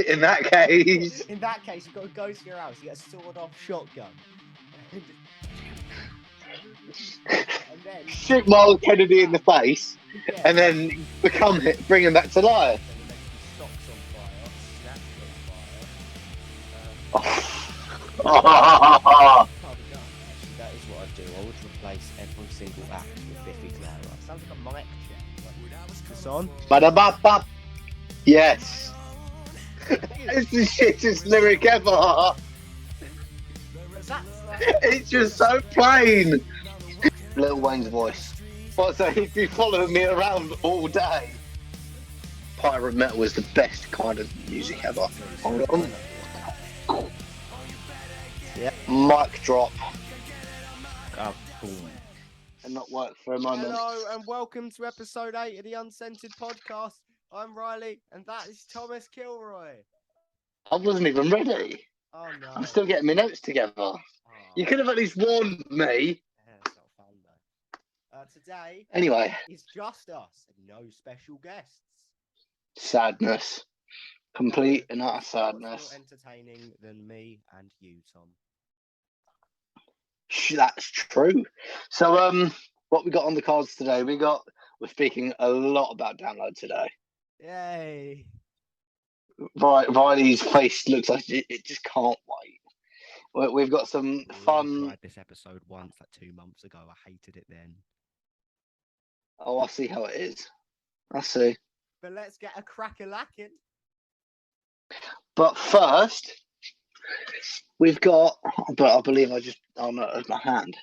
In that case, In that case, you've got to go to your house. You get a sawed-off shotgun. And then shoot Miles Kennedy in the face, yeah. and then bring him back to life. And then socks on fire, snaps on fire. Oh. Can't be done. Actually, that is what I'd do. I would replace every single act with Biffy Clyro. Sounds like a mic check. This on? Ba-da-ba-ba. Yes. It's the shittest lyric ever. It's just so plain. Lil Wayne's voice. But so he'd be following me around all day. Pirate metal is the best kind of music ever. Hold on. Yeah. Mic drop. Boom. And not work for a moment. Hello and welcome to episode 8 of the Uncensored podcast. I'm Riley and that is Thomas Kilroy. I wasn't even ready. Oh no. I'm still getting my notes together. Oh. You could have at least warned me. Yeah, it's not fun though. Today Anyway. It's just us and no special guests. Sadness. Complete and utter sadness. More entertaining than me and you, Tom. That's true. So, what we got on the cards today? We're speaking a lot about download today. Yay! Riley's face looks like it just can't wait. We've got some fun. I tried this episode once, like 2 months ago. I hated it then. Oh, I see how it is. I see. But let's get a crack-a-lacking. But first, we've got. But I believe oh no, it's my hand.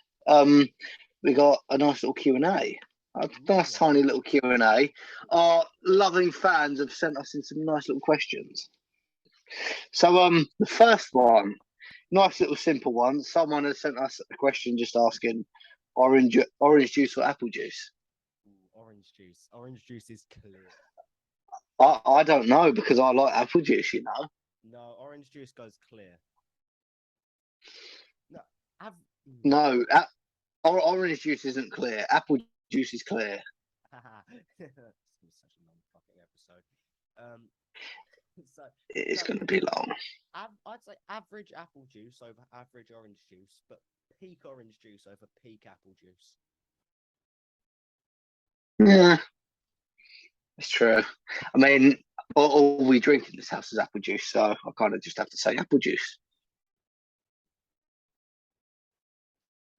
We got a nice little Q&A. A nice tiny little Q&A. Our loving fans have sent us in some nice little questions. So the first one, nice little simple one. Someone has sent us a question just asking orange juice or apple juice. Orange juice. Orange juice is clear. I don't know because I like apple juice, you know. No, orange juice goes clear. No, orange juice isn't clear. Apple juice is clear. This is such a long fucking episode. It's going to be long. I'd say average apple juice over average orange juice, but peak orange juice over peak apple juice. Yeah, it's true. I mean, all we drink in this house is apple juice, so I kind of just have to say apple juice.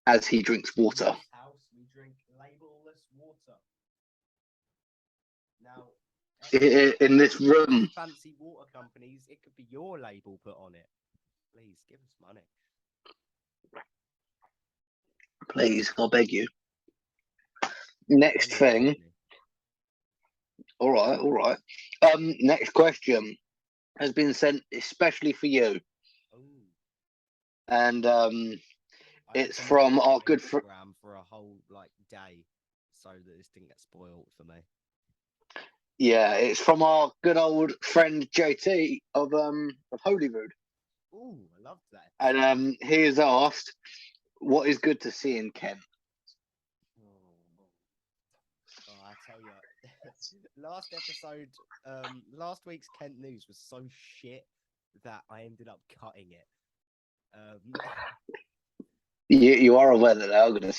As he drinks water. In this house, we drink labelless water. Now, in this room. Fancy water companies, it could be your label put on it. Please, give us money. Please, I'll beg you. Next thing. All right. Next question has been sent especially for you. Ooh. And it's from our good friend for a whole day, so that this didn't get spoiled for me. Yeah, it's from our good old friend JT of Holyrood. Ooh, I loved that. And he has asked, "What is good to see in Kent?" Oh, I tell you, last episode, last week's Kent news was so shit that I ended up cutting it. You are aware that they're going to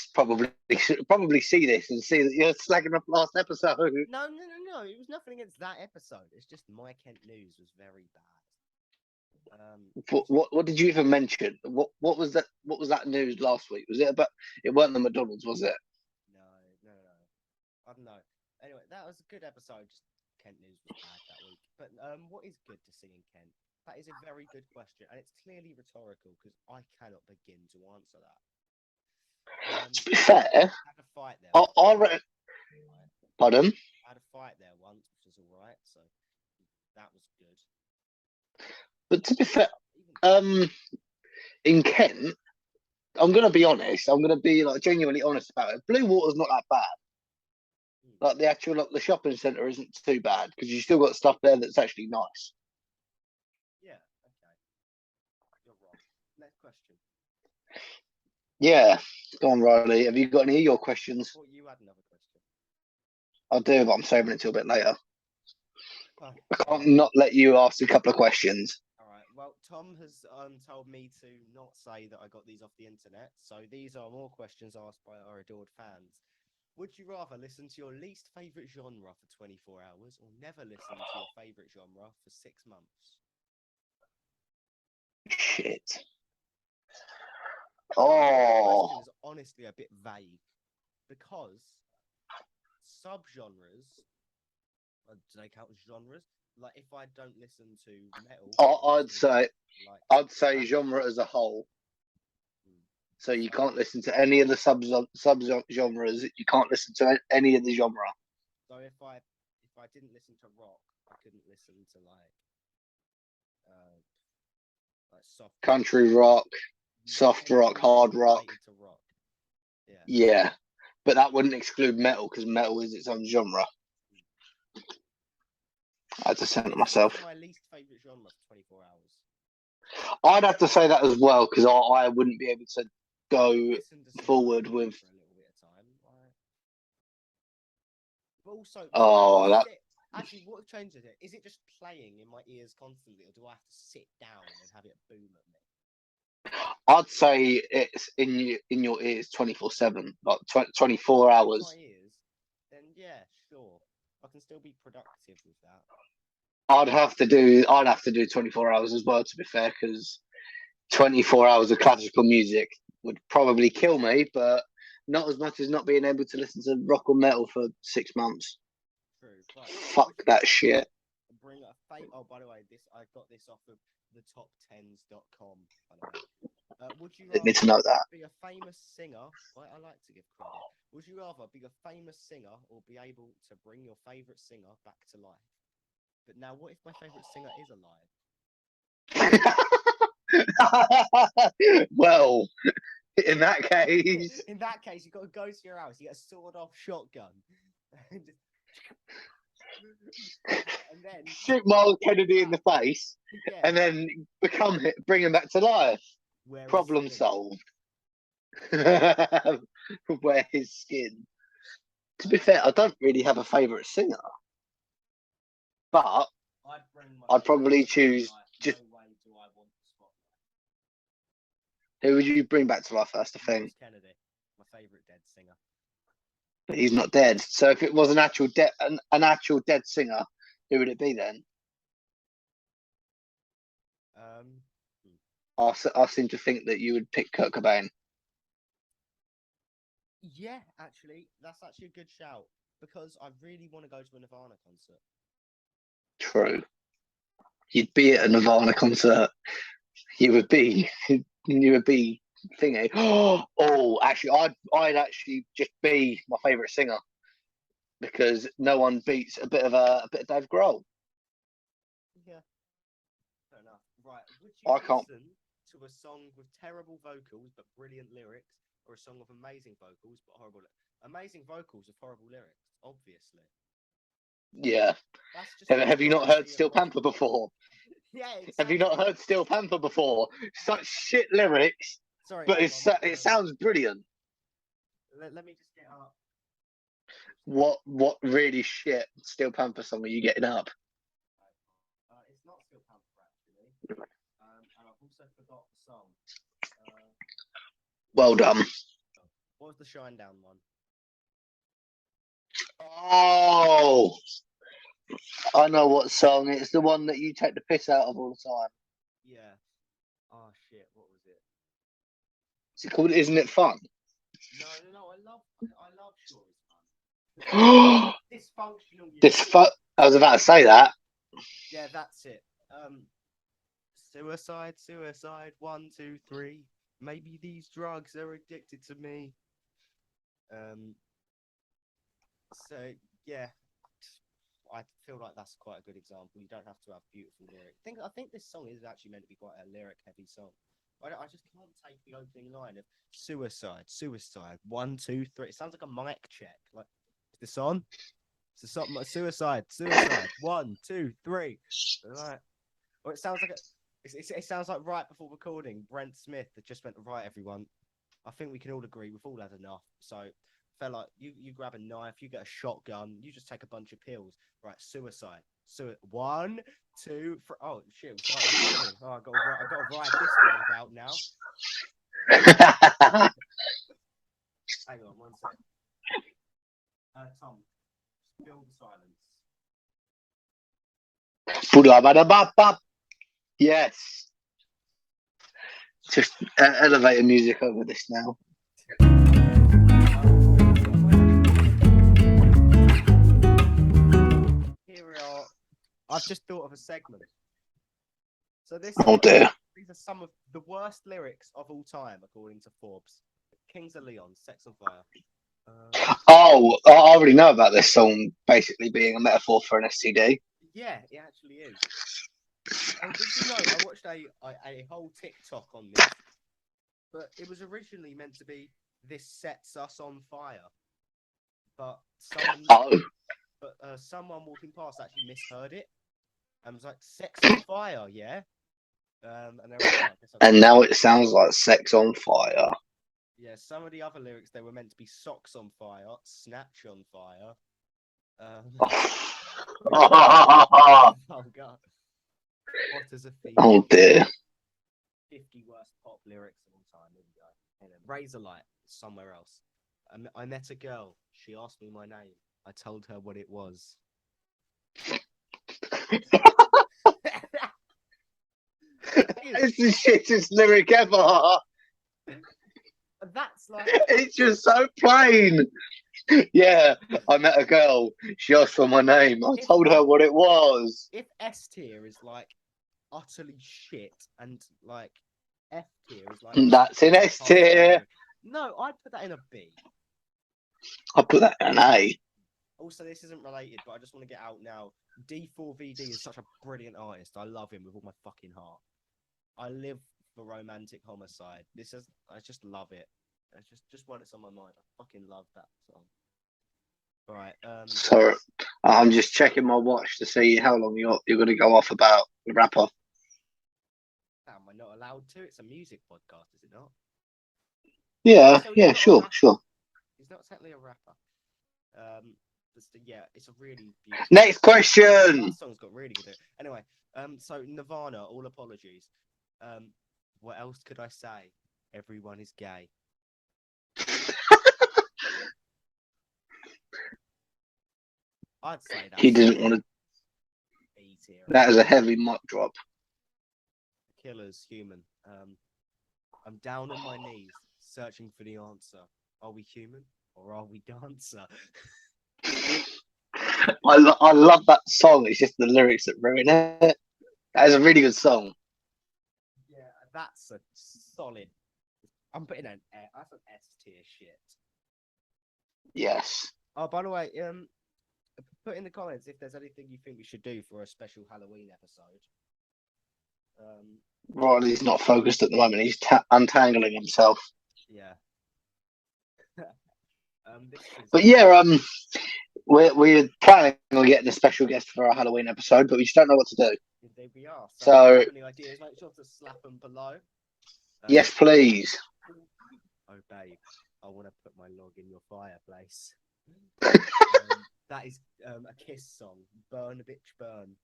probably see this and see that you're slagging off last episode. No. It was nothing against that episode. It's just my Kent news was very bad. What did you even mention? What was that? What was that news last week? Was it about? It weren't the McDonald's, was it? No. I don't know. Anyway, that was a good episode. Just Kent news was bad that week. But what is good to see in Kent? That is a very good question, and it's clearly rhetorical because I cannot begin to answer that. To be fair, I had a fight there. Pardon? I had a fight there once, which was all right, so that was good. But to be fair, in Kent, I'm going to be honest. I'm going to be genuinely honest about it. Blue Water's not that bad. The shopping centre isn't too bad because you still got stuff there that's actually nice. Yeah, okay. You're wrong. Next question. Yeah, go on, Riley. Have you got any of your questions? I thought you had another question. I do, but I'm saving it till a bit later. Oh, I can't not let you ask a couple of questions. all right. Well, Tom has told me to not say that I got these off the internet. So these are more questions asked by our adored fans. Would you rather listen to your least favorite genre for 24 hours or never listen to your favorite genre for 6 months? Shit. The Oh, question is honestly a bit vague because subgenres, do they count as genres? Like if I don't listen to metal, I- I'd obviously, say like I'd say rap. genre as a whole. Hmm. So you So, can't listen to any of the sub genres. You can't listen to any of the genre. so if I didn't listen to rock, I couldn't listen to uh like soft rock. Country rock, Yeah, soft rock, anything hard rock. related to rock. Yeah. Yeah, but that wouldn't exclude metal because metal is its own genre. I had to censor Listen to myself. my least favorite genre for 24 hours. I'd have to say that as well because I wouldn't be able to go Listen to some forward R&B with. for a little bit of time. Like, but also, do I have to Oh, that sit? Actually, what changes it? Is it just playing in my ears constantly, or do I have to sit down and have it boom at me? I'd say it's in your ears 24/7, like If it's 24 in my hours. ears, then yeah, sure, I can still be productive with that. I'd have to do 24 hours as well to be fair because 24 hours of classical music would probably kill me, but not as much as not being able to listen to rock or metal for 6 months. True, right. Fuck Would you that rather shit. bring a fake? Oh, by the way, this I got this off of the top10s.com. By the way, would you I need rather to know that. be a famous singer? I like to give credit. Would you rather be a famous singer or be able to bring your favorite singer back to life? But now, what if my favorite singer is alive? Well, in that case, In that case, you've got to go to your house. You get a sawed-off shotgun, and then shoot Miles Kennedy in the face yeah, and then bring him back to life. wear his Problem skin. solved. Wear his skin. To be fair, I don't really have a favourite singer, but I'd bring my I'd favorite probably singer back to choose life. No just way do I want the spotlight. who would you bring back to life? That's the thing. Miles Kennedy, my favorite dead singer. But he's not dead. So if it was an actual dead singer, who would it be then? Um, I seem to think that you would pick Kurt Cobain. yeah, actually, that's actually a good shout because I really want to go to a Nirvana concert. True. You'd be at a Nirvana concert. You would be. You would be thinking, oh, actually, I'd actually just be my favourite singer because no one beats a bit of Dave Grohl. Yeah, fair enough. Right, would you I can't. listen to a song with terrible vocals but brilliant lyrics, or a song with amazing vocals but horrible? Amazing vocals with horrible lyrics, obviously. Yeah. That's just the Have you not heard majority of Steel rock. Panther before? Yeah, Have you not exactly. heard Steel Panther before? Such shit lyrics, Sorry, but hang on. it sounds brilliant. Let me just get up. What really shit Steel Panther song are you getting up? It's not Steel Panther actually, and I've also forgot the song. Uh, Well done. what was the Shinedown one? Oh, I know what song. It's the one that you take the piss out of all the time. Yeah. Oh shit, what was it? Is it called Isn't It Fun? No. I love Sure is Fun. Dysfunctional unit. I was about to say that. Yeah, that's it. Suicide, 1, 2, 3. Maybe these drugs are addicted to me. Um, so yeah, I feel like that's quite a good example. You don't have to have beautiful lyrics. I think this song is actually meant to be quite a lyric-heavy song. I just can't take the opening line of suicide, 1, 2, 3. It sounds like a mic check. Like, is this on? Is this on? Suicide, 1, 2, 3. Right. Or it sounds like it sounds like right before recording, Brent Smith had just went, right, everyone. I think we can all agree we've all had enough. So fella, you grab a knife, you get a shotgun, you just take a bunch of pills. Right, suicide. So 1, 2, 3. Oh shit! Oh, I got to ride this wave out now. Hang on, 1 sec. Tom, fill the silence. Yes. Just elevator music over this now. Here we are. I've just thought of a segment. So these are some of the worst lyrics of all time, according to Forbes. Kings of Leon, Sex on Fire. I already know about this song basically being a metaphor for an STD. Yeah, it actually is. Did you know, I watched a whole TikTok on this, but it was originally meant to be "This sets us on fire," but someone walking past actually misheard it and was like, "Sex on fire, yeah." And now it sounds like "Sex on Fire." Yeah, some of the other lyrics, they were meant to be "Socks on Fire," "Snatch on Fire." Oh god. Hot as a thief. Oh dear. 50 worst pop lyrics of all time. There we go. And then Razorlight, somewhere else. I met a girl. She asked me my name. I told her what it was. It's the shittest lyric ever. That's like... It's just so plain. Yeah, I met a girl. She asked for my name. I told her what it was. If S tier is like utterly shit and like F tier is like... That's in S tier. No, I'd put that in a B. I'd put that in an A. Also, this isn't related, but I just want to get out now. D4VD is such a brilliant artist. I love him with all my fucking heart. I live for romantic homicide. I just love it. I just when it's on my mind. I fucking love that song. All right. So I'm just checking my watch to see how long you're going to go off about the rapper. Am I not allowed to? It's a music podcast, is it not? Yeah, sure. He's not technically a rapper. Yeah, it's a really beautiful. Next question. That song's got really good. Anyway, so Nirvana, all apologies. What else could I say? Everyone is gay. I'd say that. He didn't want to. That is a heavy mic drop. Killer's human. I'm down on my knees, searching for the answer. Are we human or are we dancer? I love that song. It's just the lyrics that ruin it. That is a really good song. Yeah, that's a solid. I'm putting that's an S tier shit. Yes. Oh, by the way, put in the comments if there's anything you think we should do for a special Halloween episode. Riley's not focused at the moment. He's untangling himself. Yeah. But yeah, we're planning on getting a special guest for our Halloween episode, but we just don't know what to do. Indeed we are. So if you have any ideas, make sure to slap them below. Yes, please. Oh, babe, I want to put my log in your fireplace. That is a Kiss song. Burn, bitch, burn.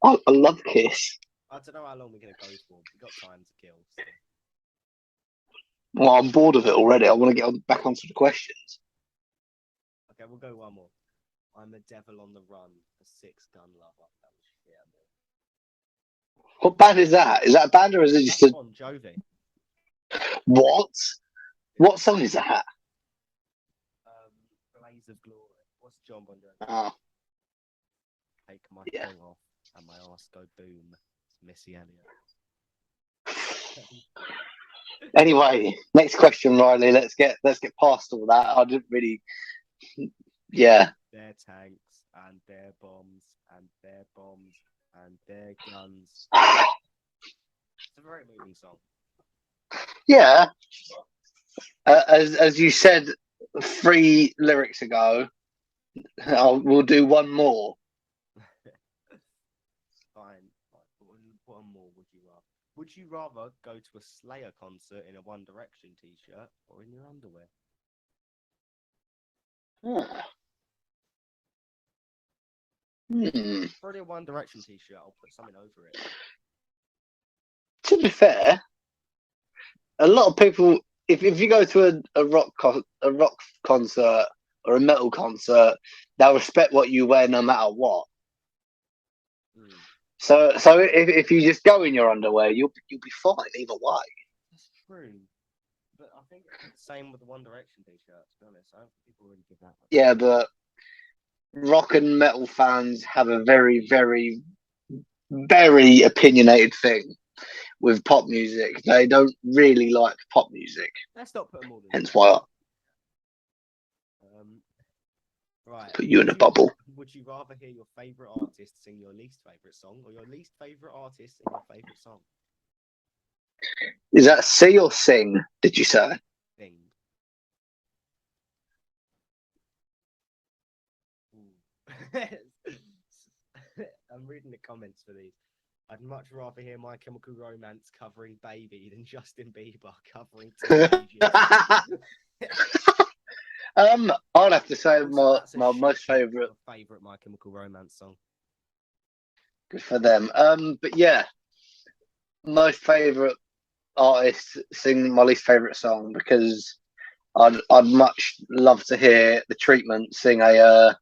I love Kiss. I don't know how long we're going to go for. We've got time to kill. So. Well, I'm bored of it already. I want to get back onto the questions. Okay, we'll go one more. I'm a devil on the run, a 6-gun lover. What band is that? Is that a band or is it just Bon Jovi? What? What song is that? Blaze of Glory. What's John Bon Jovi? Oh. Take my thong off and my ass go boom. It's Missy Elliott. Anyway, next question, Riley. Let's get past all that. I didn't really. Yeah. Their tanks and their bombs and their bombs and their guns. It's a very moving song. Yeah. As you said 3 lyrics ago, we'll do one more. Fine. What a more would you rather? Would you rather go to a Slayer concert in a One Direction t-shirt or in your underwear? Probably a One Direction t-shirt. I'll put something over it. To be fair, a lot of people, if you go to a rock concert or a metal concert, they'll respect what you wear no matter what. So if you just go in your underwear, you'll be fine either way. That's true. But I think it's the same with the One Direction t-shirt, to be honest. I don't think people really give that much. Yeah, but rock and metal fans have a very, very, very opinionated thing with pop music. They don't really like pop music. Let's not put them all in. Hence why right. Put you in a bubble. Would you rather hear your favourite artist sing your least favourite song or your least favourite artist sing your favourite song? Is that see or sing, did you say? Sing. I'm reading the comments for these. I'd much rather hear My Chemical Romance covering Baby than Justin Bieber covering Teenagers. I'd have to say my most favourite My Chemical Romance song. Good for them. But yeah, most favourite artist sing my least favourite song because I'd much love to hear The Treatment sing a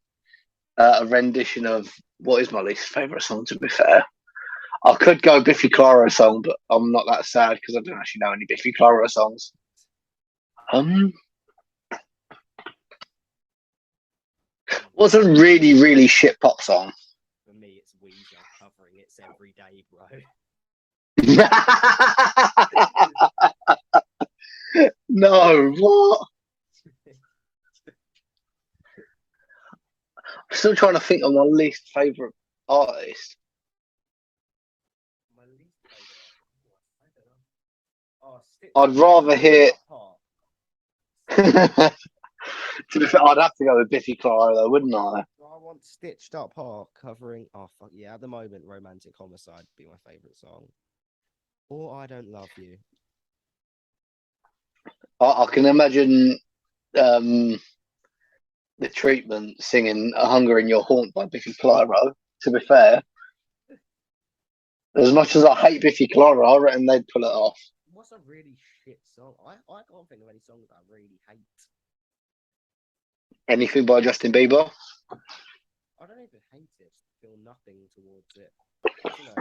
rendition of what is my least favourite song. To be fair, I could go Biffy Clyro song, but I'm not that sad because I don't actually know any Biffy Clyro songs. What's a really, really shit pop song? For me, it's Weezer covering It's Every Day, bro. No, what? I'm still trying to think of my least favourite artist. My least favourite artist? I don't know. Oh, I'd rather hear. To be fair, I'd have to go with Biffy Clyro, though, wouldn't I? I want Stitched Up Heart covering. Oh fuck yeah! At the moment, Romantic Homicide would be my favourite song. Or I Don't Love You. I can imagine The Treatment singing "A Hunger in Your Haunt" by Biffy Clyro. To be fair, as much as I hate Biffy Clyro, I reckon they'd pull it off. What's a really shit song? I can't think of any songs that I really hate. Anything by Justin Bieber? I don't even hate it. Feel nothing towards it. You know,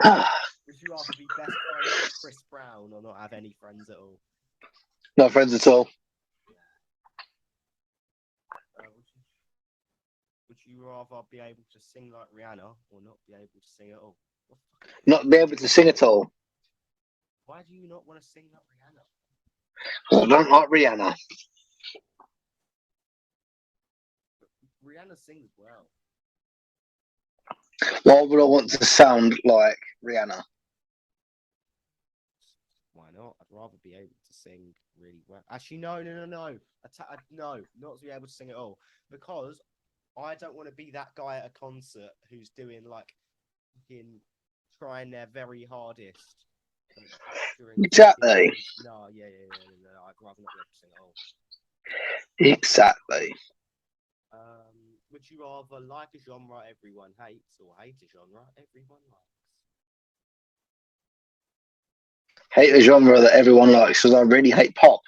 would you rather be best friends with Chris Brown or not have any friends at all? No friends at all. Would you rather be able to sing like Rihanna or not be able to sing at all? Not be able to sing at all. Why do you not want to sing like Rihanna? I don't like Rihanna. Rihanna sings well. Why would I want to sound like Rihanna? Why not? I'd rather be able to sing really well. Actually, no. No, not to be able to sing at all. Because I don't want to be that guy at a concert who's doing like trying their very hardest. Exactly. No, yeah. I'd rather not be able to sing at all. Exactly. Would you rather like a genre everyone hates or hate a genre everyone likes? Hate a genre that everyone likes because I really hate pop.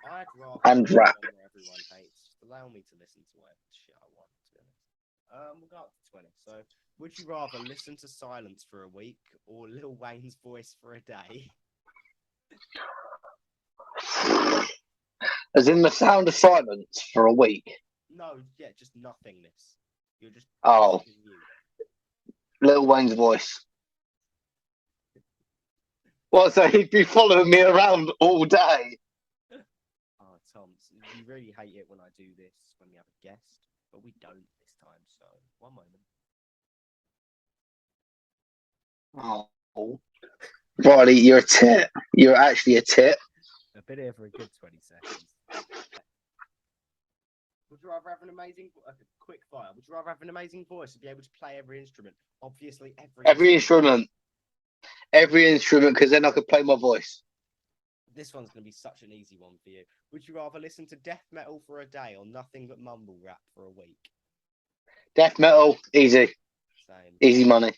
I'd rather and rap. Everyone hates. Just allow me to listen to whatever shit I want, to be honest. We'll go up to 20. So, would you rather listen to silence for a week or Lil Wayne's voice for a day? As in the sound of silence for a week? No, yeah, just nothingness. You're just Lil Wayne's voice. What, so he'd be following me around all day? Oh, Tom, you really hate it when I do this when we have a guest, but we don't this time, so one moment. Oh. Riley, you're a tit. You're actually a tit. I've been here for a good 20 seconds. Would you rather have an amazing, quick fire? Would you rather have an amazing voice and be able to play every instrument? Obviously, every instrument. Every instrument, because then I could play my voice. This one's going to be such an easy one for you. Would you rather listen to death metal for a day or nothing but mumble rap for a week? Death metal, easy. Same. Easy money.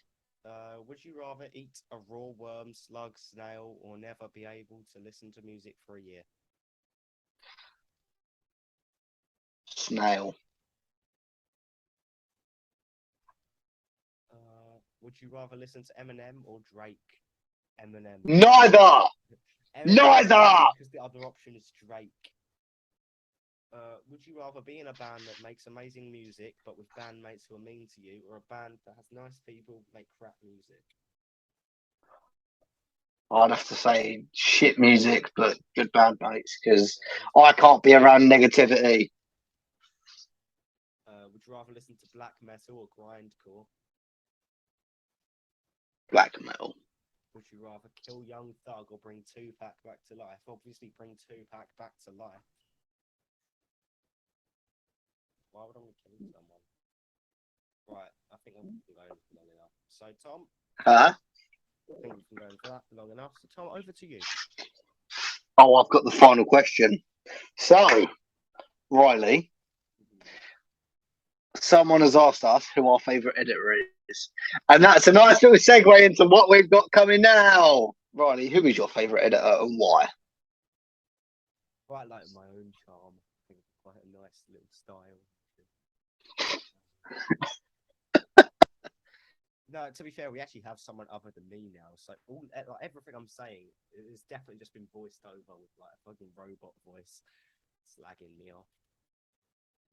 Would you rather eat a raw worm, slug, snail, or never be able to listen to music for a year? Snail. Would you rather listen to Eminem or Drake? Eminem. Neither! Eminem, Neither! because the other option is Drake. Would you rather be in a band that makes amazing music but with bandmates who are mean to you, or a band that has nice people make crap music? I'd have to say shit music, but good bandmates, because I can't be around negativity. Would you rather listen to black metal or grindcore? Black metal. Would you rather kill Young Thug or bring Tupac back to life? Obviously, bring Tupac back to life. Why would I want to kill someone? Right, I think I'm going long enough. So, Tom? Huh? I think we've been going for that long enough. So, Tom, over to you. Oh, I've got the final question. So, Riley, someone has asked us who our favourite editor is. And that's a nice little segue into what we've got coming now. Riley, who is your favourite editor and why? Quite like my own charm. I think it's quite a nice little style. No, to be fair, we actually have someone other than me now. So everything I'm saying is definitely just been voiced over with like a fucking robot voice slagging me off.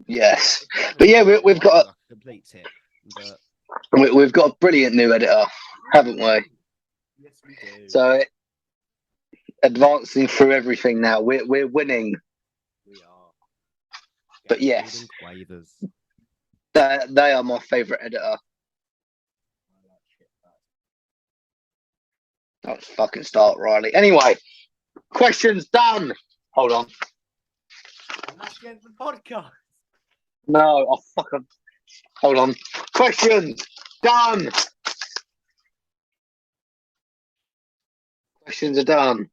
Yes. But yeah, we've got a complete tip. But we've got a brilliant new editor, haven't we? Yes, we do. So advancing through everything now. We're winning. We are. But yes, they are my favourite editor. Let's fucking start, Riley. Anyway, questions done. Hold on. And that's the end of the podcast. No, oh fuck. Hold on. Questions done. Questions are done.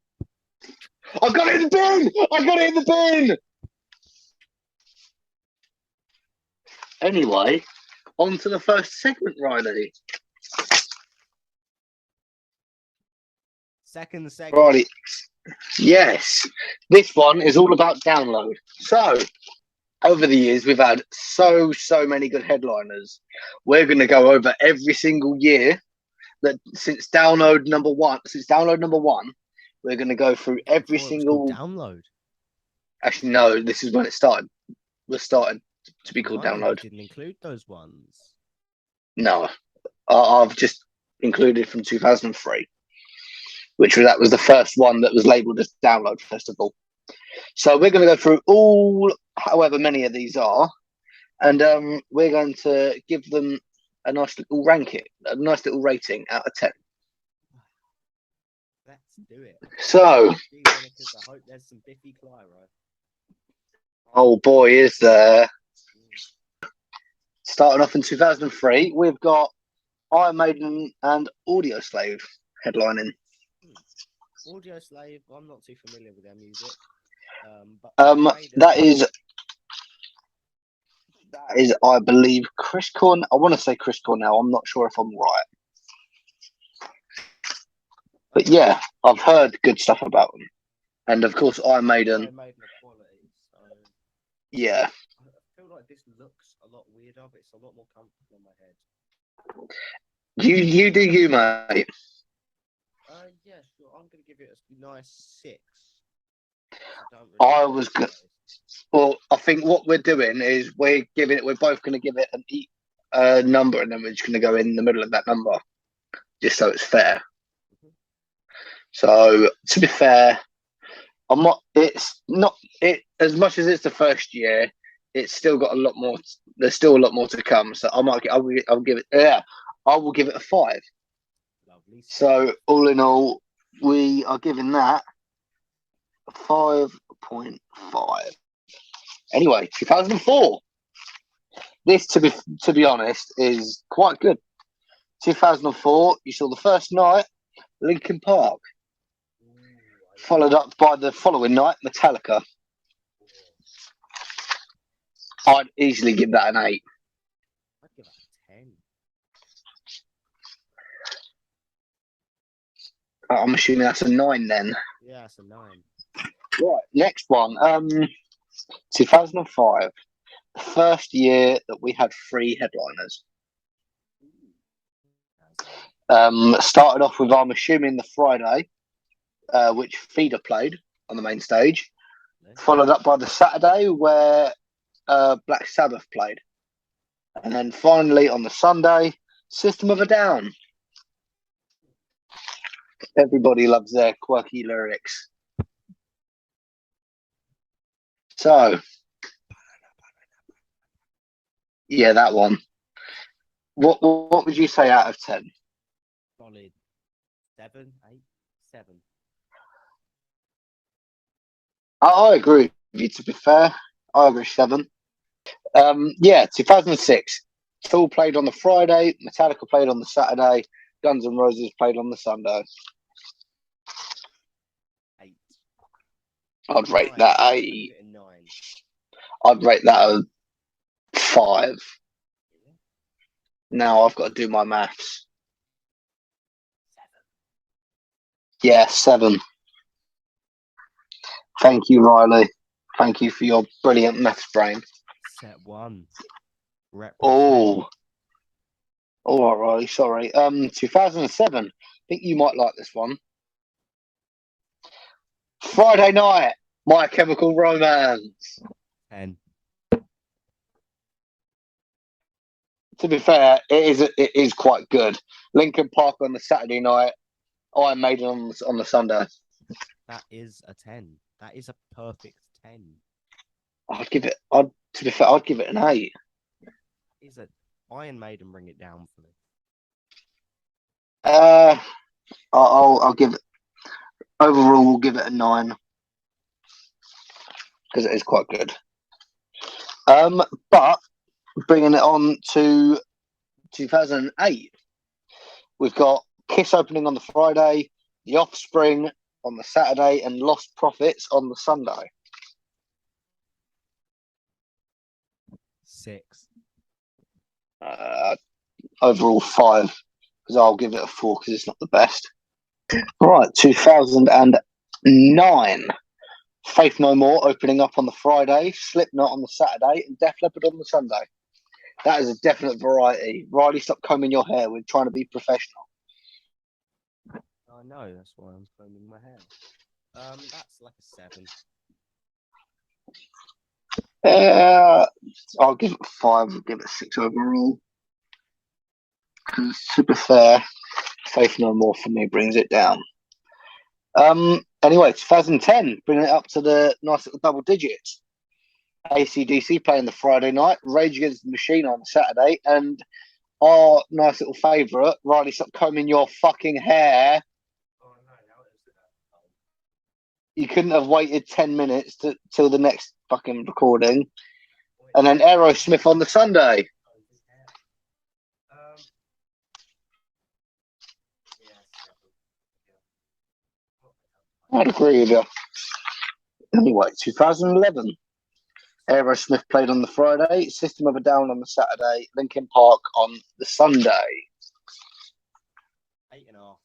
I got it in the bin. I got it in the bin. Anyway, on to the first segment, Riley. Second segment. Riley. Yes, this one is all about download. So, over the years, we've had so many good headliners. We're going to go over every single year that since download number one, we're going to go through every single download. Actually, no, this is when it started. We're starting to be called download. Didn't include those ones. No, I've just included from 2003, that was the first one that was labelled as download first of all. So we're going to go through all, however many of these are, and we're going to give them a nice little rating out of 10. Let's do it. So, I hope there's some Biffy Clyro. Oh boy, is there. Starting off in 2003, we've got Iron Maiden and Audio Slave headlining. Audio Slave, I'm not too familiar with their music. But that is, I believe, Chris Cornell. I want to say Chris Cornell. I'm not sure if I'm right. But yeah, I've heard good stuff about them. And of course, Iron Maiden. Iron Maiden are quality, so... Yeah. I feel like this looks a lot weirder, but it's a lot more comfortable on my head. You do you, mate. Yeah, sure. I'm going to give it a nice 6. I was good. Well, I think what we're doing is we're both going to give it a number, and then we're just going to go in the middle of that number, just so it's fair. Mm-hmm. So to be fair, it's not as much as it's the first year. It's still got a lot more. There's still a lot more to come. So I will give it. Yeah, I will give it a 5. Lovely. So all in all, we are giving that a 5.5. Anyway, 2004. This, to be honest, is quite good. 2004. You saw the first night. Linkin Park. Ooh, Followed up by the following night, Metallica. yeah. I'd easily give that an 8. I'd give that a 10. I'm assuming that's a 9 then. Yeah, it's a 9. Right, next one. 2005. The first year that we had 3 headliners. Started off with, I'm assuming, the Friday, which Feeder played on the main stage. Followed up by the Saturday, where Black Sabbath played. And then finally on the Sunday, System of a Down. Everybody loves their quirky lyrics. So, yeah, that one. What would you say out of 10? Solid 7, 8, 7. I agree with you, to be fair. I agree 7. Yeah, 2006. Tool played on the Friday, Metallica played on the Saturday, Guns N' Roses played on the Sunday. 8. I'd rate 9. that I'd a. give it a 9. I'd rate that a 5. Yeah. Now I've got to do my maths. 7. Yeah, 7. Thank you, Riley. Thank you for your brilliant maths brain. Set 1. Represent. Oh, all right, Riley. Sorry. 2007. I think you might like this one. Friday night. My Chemical Romance. 10. To be fair, it is quite good. Linkin Park on the Saturday night. Iron Maiden on the Sunday. That is a 10. That is a perfect 10. To be fair, I'd give it an 8. Is it Iron Maiden? Bring it down for me. I'll give it. Overall, we'll give it a 9 because it is quite good. But bringing it on to 2008, we've got Kiss opening on the Friday, The Offspring on the Saturday, and Lost Prophets on the Sunday. 6. Overall 5 because I'll give it a 4 because it's not the best. Right, 2009. Faith No More opening up on the Friday, Slipknot on the Saturday, and Def Leppard on the Sunday. That is a definite variety. Riley, stop combing your hair. We're trying to be professional. I know, that's why I'm combing my hair. That's like a 7. I'll give it 5. I'll give it 6 overall. Because to be fair, Faith No More for me brings it down. Anyway, 2010, bringing it up to the nice little double digits. AC/DC playing the Friday night, Rage Against the Machine on Saturday, and our nice little favourite, Riley, stop combing your fucking hair. You couldn't have waited 10 minutes till the next fucking recording. And then Aerosmith on the Sunday. I'd agree with you. Anyway, 2011. Aerosmith played on the Friday, System of a Down on the Saturday, Linkin Park on the Sunday. 8.5.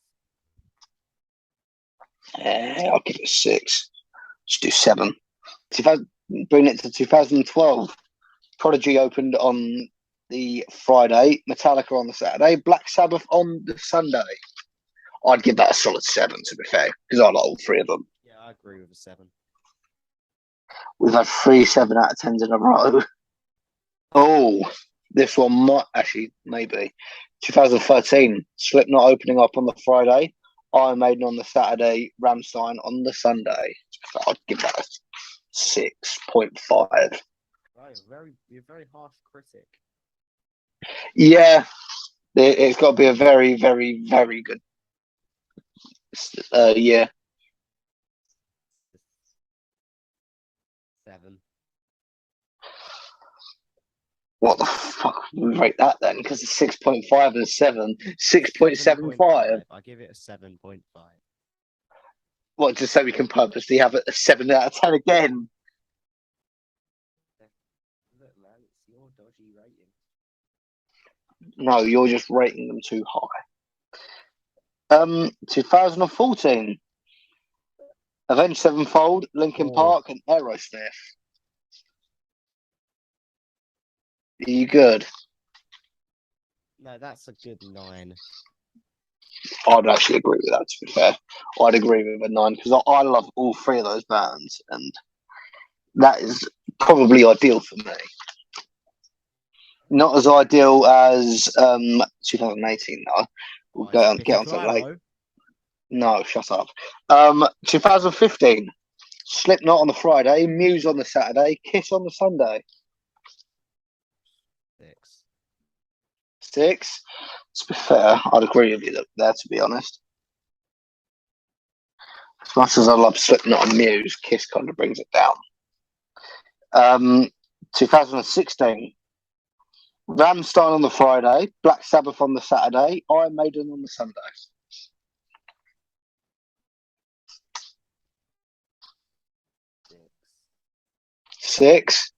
I'll give it 6. Let's do 7. Bring it to 2012. Prodigy opened on the Friday, Metallica on the Saturday, Black Sabbath on the Sunday. I'd give that a solid 7, to be fair, because I like all 3 of them. Yeah, I agree with a 7. We've had 3 7 out of 10s in a row. Oh, this one might actually, maybe. 2013, Slipknot opening up on the Friday, Iron Maiden on the Saturday, Rammstein on the Sunday. I'd give that a 6.5. Right, you're a very harsh critic. Yeah, it's got to be a very, very, very good year. 7. What the fuck would we rate that then? Because it's 6.5 and 7. 6.75. 7.5. I give it a 7.5. What, just so we can purposely have a 7 out of 10 again? Look, man, it's your dodgy rating. No, you're just rating them too high. 2014. Avenged Sevenfold, Linkin Park, and Aerosmith. Are you good? No, that's a good 9. I'd actually agree with that, to be fair. I'd agree with a 9 because I love all three of those bands, and that is probably ideal for me. Not as ideal as 2018, though. We'll get onto it later. No, shut up. 2015. Slipknot on the Friday, Muse on the Saturday, Kiss on the Sunday. 6. 6. To be fair, I'd agree with you there, to be honest. As much as I love Slipknot and Muse, Kiss kind of brings it down. 2016. Rammstein on the Friday, Black Sabbath on the Saturday, Iron Maiden on the Sunday. 6.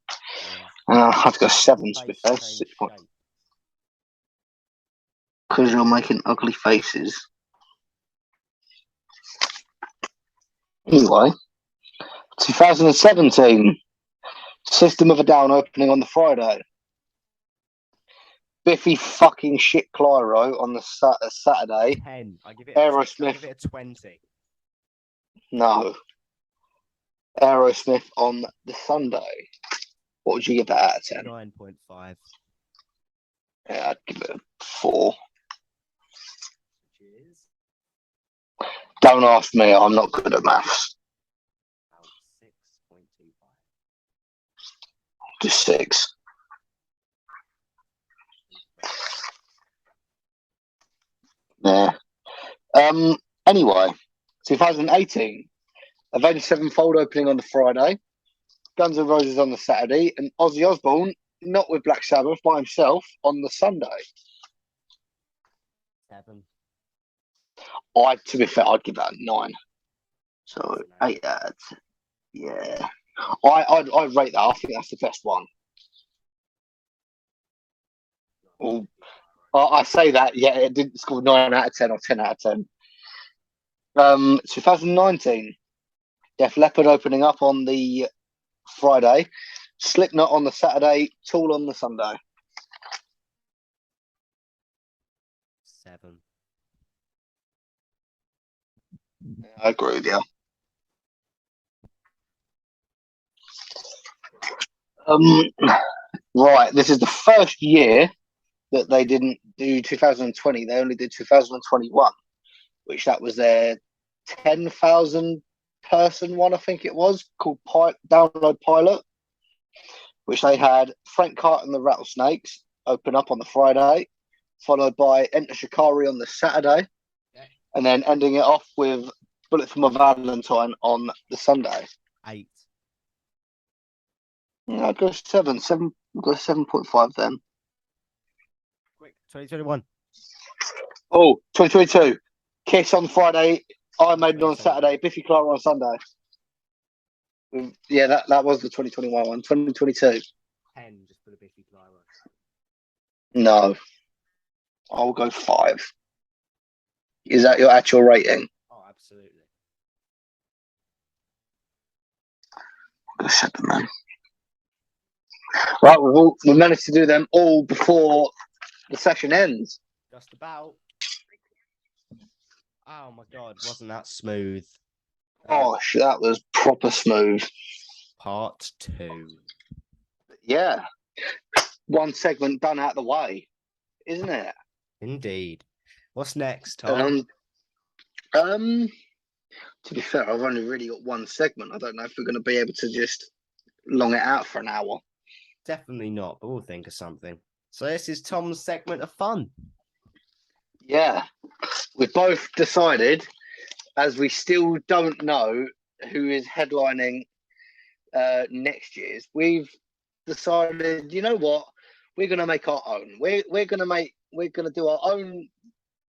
I've got 7 to be fair. 6 points. Because you're making ugly faces. Anyway, 2017. System of a Down opening on the Friday. Biffy fucking shit Clyro on the Saturday. 10. I give it Aerosmith. I give it a 20. No. Aerosmith on the Sunday. What would you give that out of 10? 9.5. Yeah, I'd give it a 4. Cheers. Don't ask me, I'm not good at maths. 6.25. Just 6. Yeah. Anyway, 2018. Avenged Sevenfold opening on the Friday. Guns N' Roses on the Saturday. And Ozzy Osbourne, not with Black Sabbath, by himself on the Sunday. 7. To be fair, I'd give that a 9. So 8 out of 10. Yeah. I'd rate that. I think that's the best one. Well, I say that, yeah, it didn't score 9 out of 10 or 10 out of 10. 2019, Def Leppard opening up on the Friday, Slipknot on the Saturday, Tool on the Sunday. 7. I agree with you. Right, this is the first year that they didn't do 2020. They only did 2021, which that was their 10,000 person one, I think it was, called Download Pilot, which they had Frank Carter and the Rattlesnakes open up on the Friday, followed by Enter Shikari on the Saturday, and then ending it off with Bullet for My Valentine on the Sunday. 8. Yeah, I'd go 7. 7. I've got 7.5 then. Quick, 2021. Oh, 2022. Kiss on Friday, Iron Maiden on Saturday, Biffy Clyro on Sunday. Yeah, that was the 2021 one. 2022. 10, just for the Biffy Clyro. No. I'll go 5. Is that your actual rating? Oh, absolutely. I'll go 7 then. Right, we managed to do them all before the session ends. Just about. Oh my god, wasn't that smooth? Gosh, that was proper smooth. Part 2. Yeah. One segment done out of the way, isn't it? Indeed. What's next, Tom? To be fair, I've only really got one segment. I don't know if we're going to be able to just long it out for an hour. Definitely not, but we'll think of something. So this is Tom's segment of fun. Yeah. We've both decided, as we still don't know who is headlining next year's, we've decided, you know what? we're gonna make our own. We're gonna do our own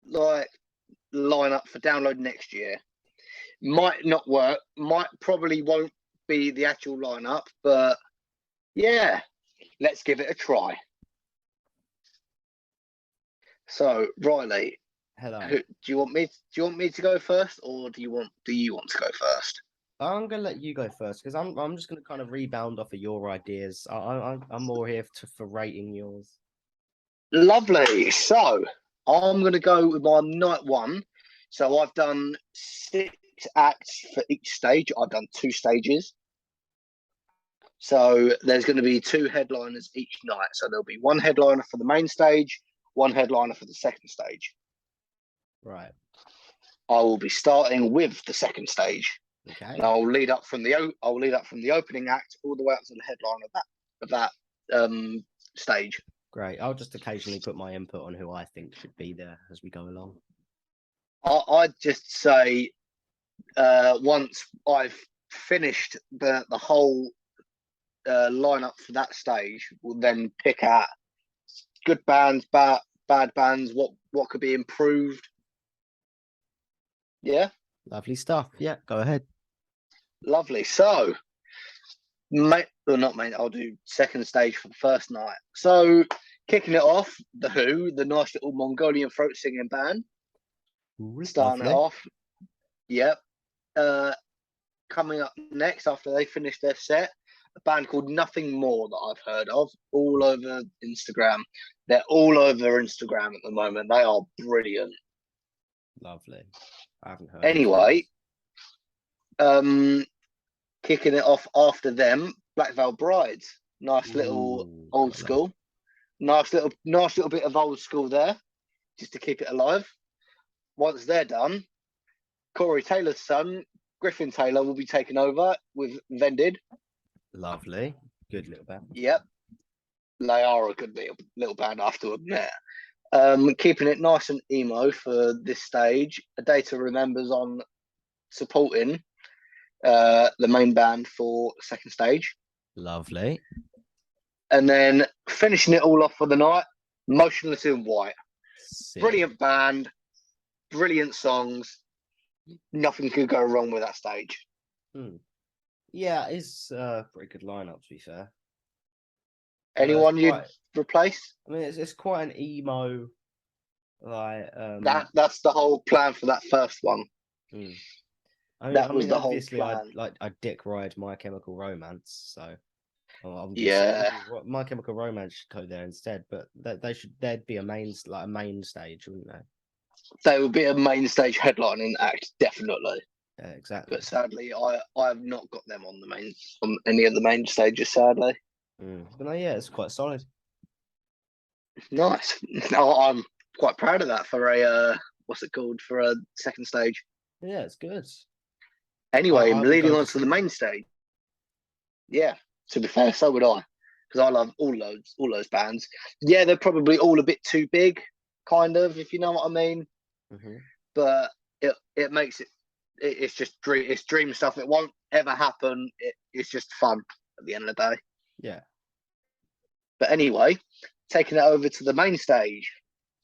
like lineup for download next year. Might not work. Probably won't be the actual lineup, but yeah, let's give it a try. So, Riley, Hello. do you want me to go first, or do you want to go first? I'm gonna let you go first because I'm just gonna kind of rebound off of your ideas. I'm more here for rating yours. Lovely. So, I'm going to go with my night one. So, I've done 6 acts for each stage. I've done 2 stages. So, there's going to be 2 headliners each night. So, there'll be 1 headliner for the main stage, 1 headliner for the second stage. Right. I will be starting with the second stage. Okay. And I'll lead up from the opening act all the way up to the headline of that stage. Great. I'll just occasionally put my input on who I think should be there as we go along. I'd just say once I've finished the whole lineup for that stage, we'll then pick out good bands, bad bands, what could be improved. Yeah. Lovely stuff. Yeah, go ahead. Lovely. So, I'll do second stage for the first night. So, kicking it off, The Who, the nice little Mongolian throat singing band. Starting Lovely. it off. Yep. Coming up next after they finish their set, a band called Nothing More that I've heard of all over Instagram. They're all over Instagram at the moment. They are brilliant. Lovely. I haven't heard. Anyway, kicking it off after them, Black Veil Brides. Nice little old school. Nice little bit of old school there, just to keep it alive. Once they're done, Corey Taylor's son, Griffin Taylor, will be taking over with Vended. Lovely. Good little band. Yep. They are a good little band, I have to admit. Keeping it nice and emo for this stage. A Data Remembers on supporting the main band for second stage. Lovely. And then finishing it all off for the night, Motionless in White. Sick. Brilliant band, brilliant songs. Nothing could go wrong with that stage. Yeah, it's a pretty good lineup, to be fair. Anyone you'd replace? I mean, it's quite an emo, like that's the whole plan for that first one. That was the whole plan. I dick ride My Chemical Romance, so My Chemical Romance should go there instead. But there'd be a main stage, wouldn't they? They would be a main stage headlining act, definitely. Yeah, exactly. But sadly, I have not got them on any of the main stages. Sadly. But no, yeah, it's quite solid. Nice. I'm quite proud of that for a for a second stage. Yeah, it's good. Anyway, leading on to the main stage. Yeah, to be fair, so would I, because I love all those bands. Yeah, they're probably all a bit too big, kind of, if you know what I mean. But it makes it's just dream stuff. It won't ever happen. It's just fun at the end of the day. Yeah. But anyway, taking it over to the main stage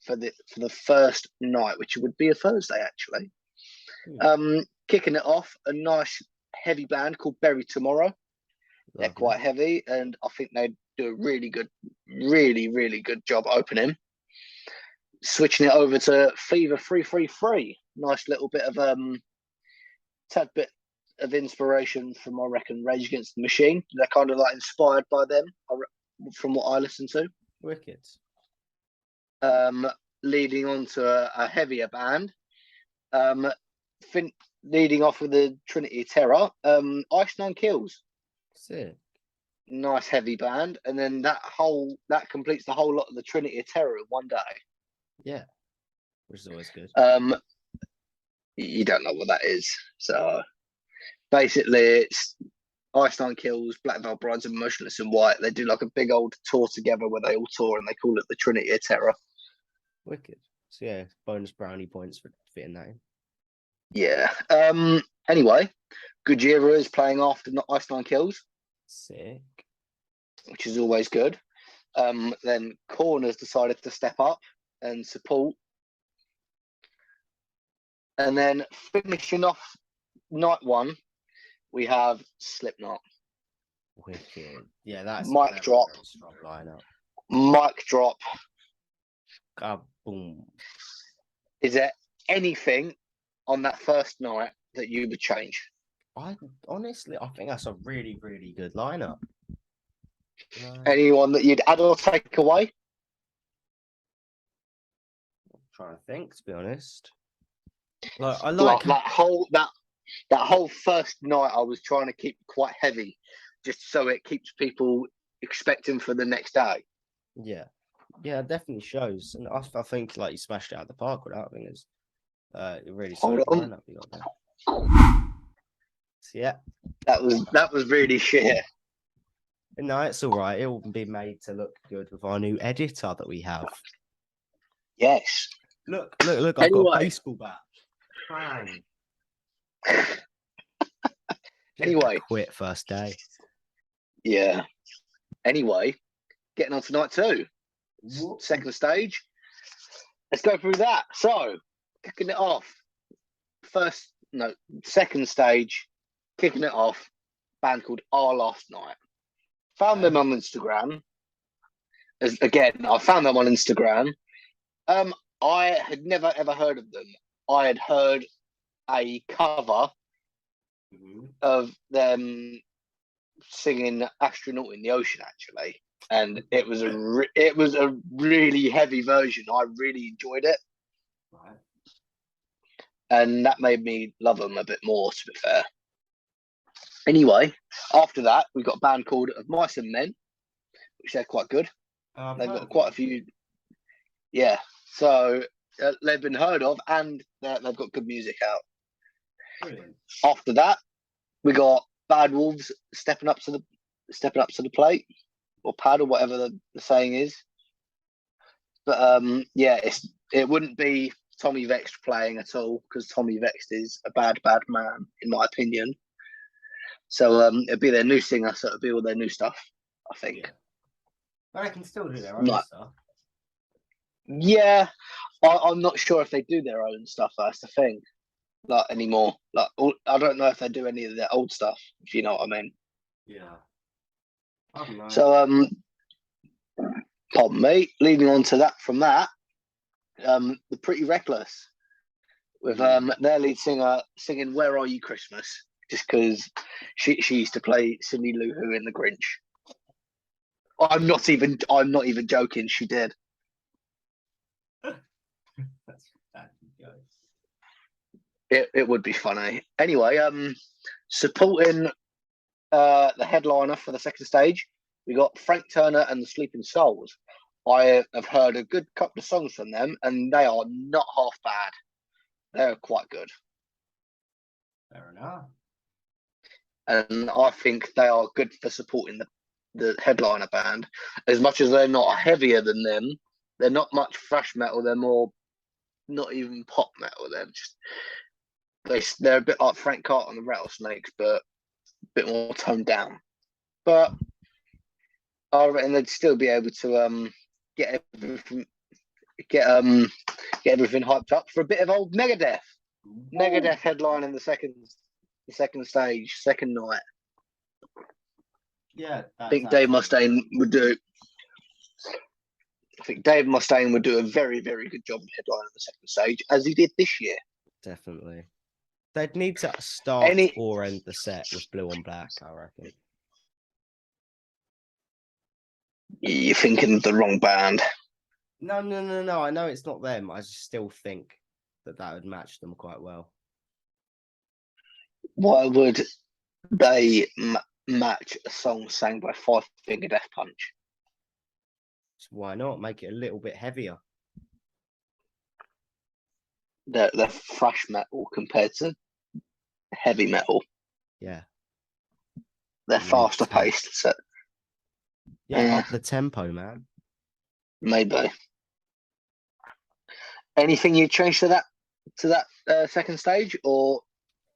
for the first night, which would be a Thursday actually. Kicking it off, a nice heavy band called Bury Tomorrow. They're quite heavy, and I think they do a really good job opening. Switching it over to Fever 333. Nice little bit of tad bit of inspiration from, I reckon, Rage Against the Machine. They're kind of like inspired by them, from what I listen to. Wicked. Leading on to a heavier band. Leading off with the Trinity Terror. Ice Nine Kills. Sick. Nice heavy band, and then that completes the whole lot of the Trinity of Terror in one day. Yeah, which is always good. You don't know what that is, so basically it's Ice Nine Kills, Black Veil Brides, and Motionless in White. They do like a big old tour together where they all tour, and they call it the Trinity of Terror. Wicked. So yeah, bonus brownie points for fitting that in. Yeah. Anyway, Gojira is playing after Ice Nine Kills. Sick. Which is always good. Then Korn has decided to step up and support. And then finishing off night one, we have Slipknot. Wicked. Yeah, that's Mic a very, drop. very strong lineup. Mic drop. Boom. Is there anything on that first night that you would change? I think that's a really, really good lineup. Anyone that you'd add or take away? I'm trying to think, to be honest. I like that whole first night. I was trying to keep quite heavy, just so it keeps people expecting for the next day. Yeah, it definitely shows, and I think like you smashed it out of the park with that. I think it's really solid lineup you got there. So, yeah, that was really shit. No, it's all right. It will be made to look good with our new editor that we have. Yes. Look! I've got a baseball bat. Bang. Anyway, quit first day. Yeah. Anyway, getting on to night two. Second stage. Let's go through that. So, kicking it off. Second stage, kicking it off. Band called Our Last Night. Found them on Instagram. I found them on Instagram. I had never ever heard of them. I had heard a cover of them singing "Astronaut in the Ocean," actually, and it was a really heavy version. I really enjoyed it, Right. and that made me love them a bit more. To be fair. Anyway, after that, we got a band called Of Mice and Men, which they're quite good. They've got quite a few. Yeah, so they've been heard of, and they've got good music out. Brilliant. After that, we got Bad Wolves stepping up to the plate, or pad, or whatever the saying is. But it wouldn't be Tommy Vext playing at all, because Tommy Vext is a bad man, in my opinion. So it'd be their new singer, so it'd be all their new stuff, I think. Yeah. But I can still do their own stuff. Yeah, I'm not sure if they do their own stuff. That's the thing. Like anymore. Like I don't know if they do any of their old stuff. If you know what I mean. Yeah. I don't know. So pardon me. Leading on to that, from that, the Pretty Reckless, with their lead singer singing "Where Are You Christmas," just because she used to play Cindy Lou Who in The Grinch. I'm not even joking. She did. It would be funny. Anyway, supporting the headliner for the second stage, we got Frank Turner and the Sleeping Souls. I have heard a good couple of songs from them, and they are not half bad. They're quite good. Fair enough. And I think they are good for supporting the headliner band. As much as they're not heavier than them, they're not much thrash metal. They're more not even pop metal. They're a bit like Frank Carter and the Rattlesnakes, but a bit more toned down. But I reckon they'd still be able to get everything hyped up for a bit of old Megadeth. Megadeth headline in the second stage, second night. Yeah, I think Dave Mustaine would do. I think Dave Mustaine would do a very, very good job of headlining the second stage, as he did this year. Definitely. They'd need to start or end the set with Blue on Black, I reckon. You're thinking of the wrong band. No. I know it's not them. I just still think that would match them quite well. Why would they match a song sang by Five Finger Death Punch? So why not make it a little bit heavier? They're thrash metal compared to heavy metal. Yeah. They're faster paced. So up the tempo, man. Maybe. Anything you change to that second stage, or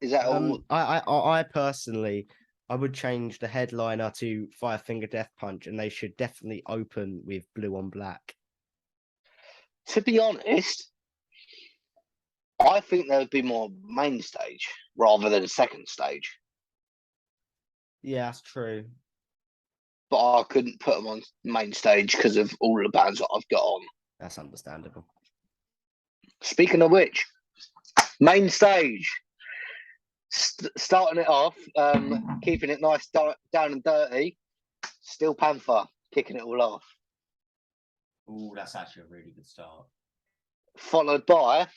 is that all? I personally I would change the headliner to Five Finger Death Punch, and they should definitely open with blue on black. To be honest, I think there would be more main stage rather than second stage. Yeah, that's true. But I couldn't put them on main stage because of all the bands that I've got on. That's understandable. Speaking of which, main stage. Starting it off, keeping it nice, down and dirty. Steel Panther, kicking it all off. Oh, that's actually a really good start. Followed by,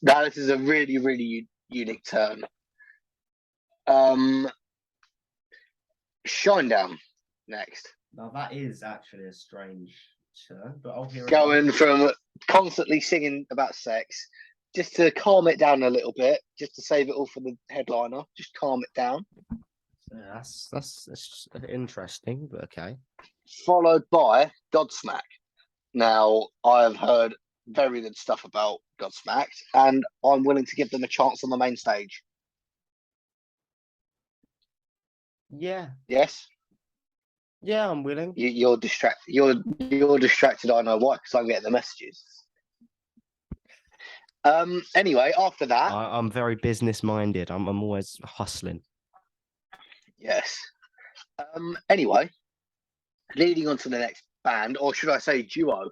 now this is a really, really unique turn. Shinedown next. Now that is actually a strange turn, but I'll hear it. Going from constantly singing about sex, just to calm it down a little bit, just to save it all for the headliner, just calm it down. Yeah, that's interesting, but okay. Followed by Godsmack. Now, I have heard very good stuff about Godsmack, and I'm willing to give them a chance on the main stage. Yeah. Yes. Yeah, I'm willing. You're distracted. You're distracted. I know why, because I'm getting the messages. Anyway, after that, I'm very business minded. I'm always hustling. Yes. Anyway, leading on to the next band, or should I say duo,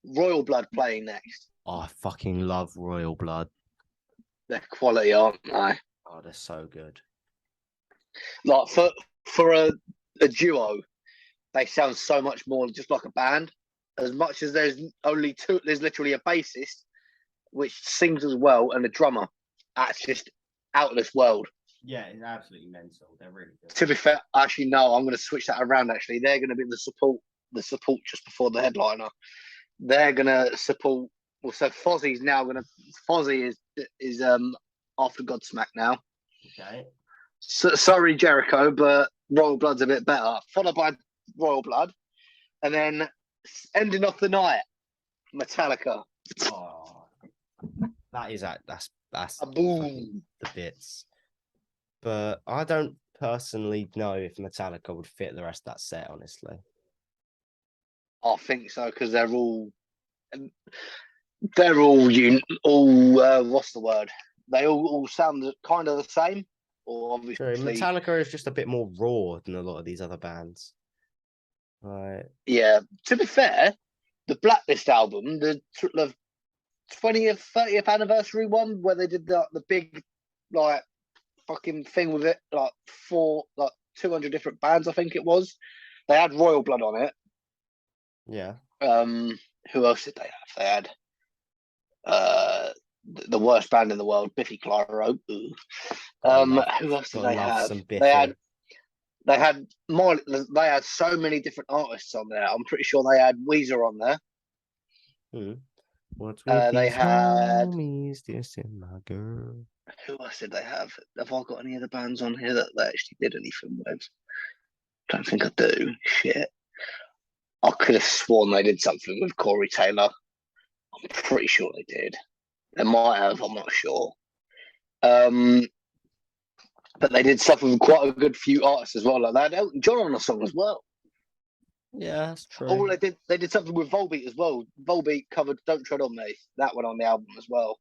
Royal Blood playing next. Oh, I fucking love Royal Blood. They're quality, aren't they? Oh, they're so good. Like for a duo, they sound so much more just like a band. As much as there's only two, there's literally a bassist which sings as well and a drummer. That's just out of this world. Yeah, it's absolutely mental. They're really good. To be fair, actually, no, I'm going to switch that around. Actually, they're going to be the support just before the headliner. They're going to support. Well, so Fozzie's now going to. Fozzie is after Godsmack now. Okay. So, sorry, Jericho, but Royal Blood's a bit better. Followed by Royal Blood, and then ending off the night, Metallica. Oh, that's A boom. The bits. But I don't personally know if Metallica would fit the rest of that set, honestly. I think so because they're all what's the word? They all sound kind of the same. Or obviously, True. Metallica is just a bit more raw than a lot of these other bands. Right. Yeah. To be fair, the Blacklist album, the 20th, 30th anniversary one, where they did the big like fucking thing with it, like 200 different bands, I think it was. They had Royal Blood on it. Yeah. Who else did they have? They had the worst band in the world, Biffy Clyro. Who else did they have? They had so many different artists on there. I'm pretty sure they had Weezer on there. What's with they had homies, this and my girl. Who else did they have? Have I got any other bands on here that they actually did anything with? Don't think I do. Shit. I could have sworn they did something with Corey Taylor. I'm pretty sure they did. They might have, I'm not sure. But they did stuff with quite a good few artists as well. Like they had Elton John on a song as well. Yeah, that's true. Oh, they did something with Volbeat as well. Volbeat covered Don't Tread on Me. That one on the album as well.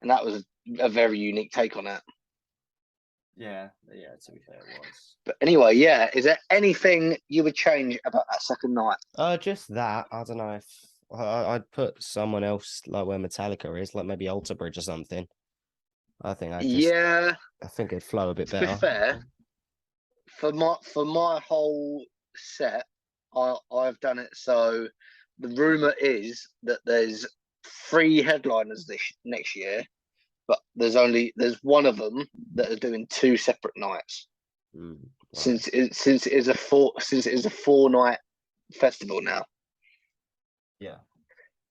And that was a very unique take on it. Yeah, to be fair, it was. But anyway, yeah, is there anything you would change about that second night? Just that. I don't know if I'd put someone else like where Metallica is, like maybe Alter Bridge or something. I think I think it'd flow a bit better. To be fair, for my whole set, I've done it so the rumor is that there's 3 headliners next year, but there's one of them that are doing 2 separate nights. Right. Since it is a 4-night festival now. Yeah.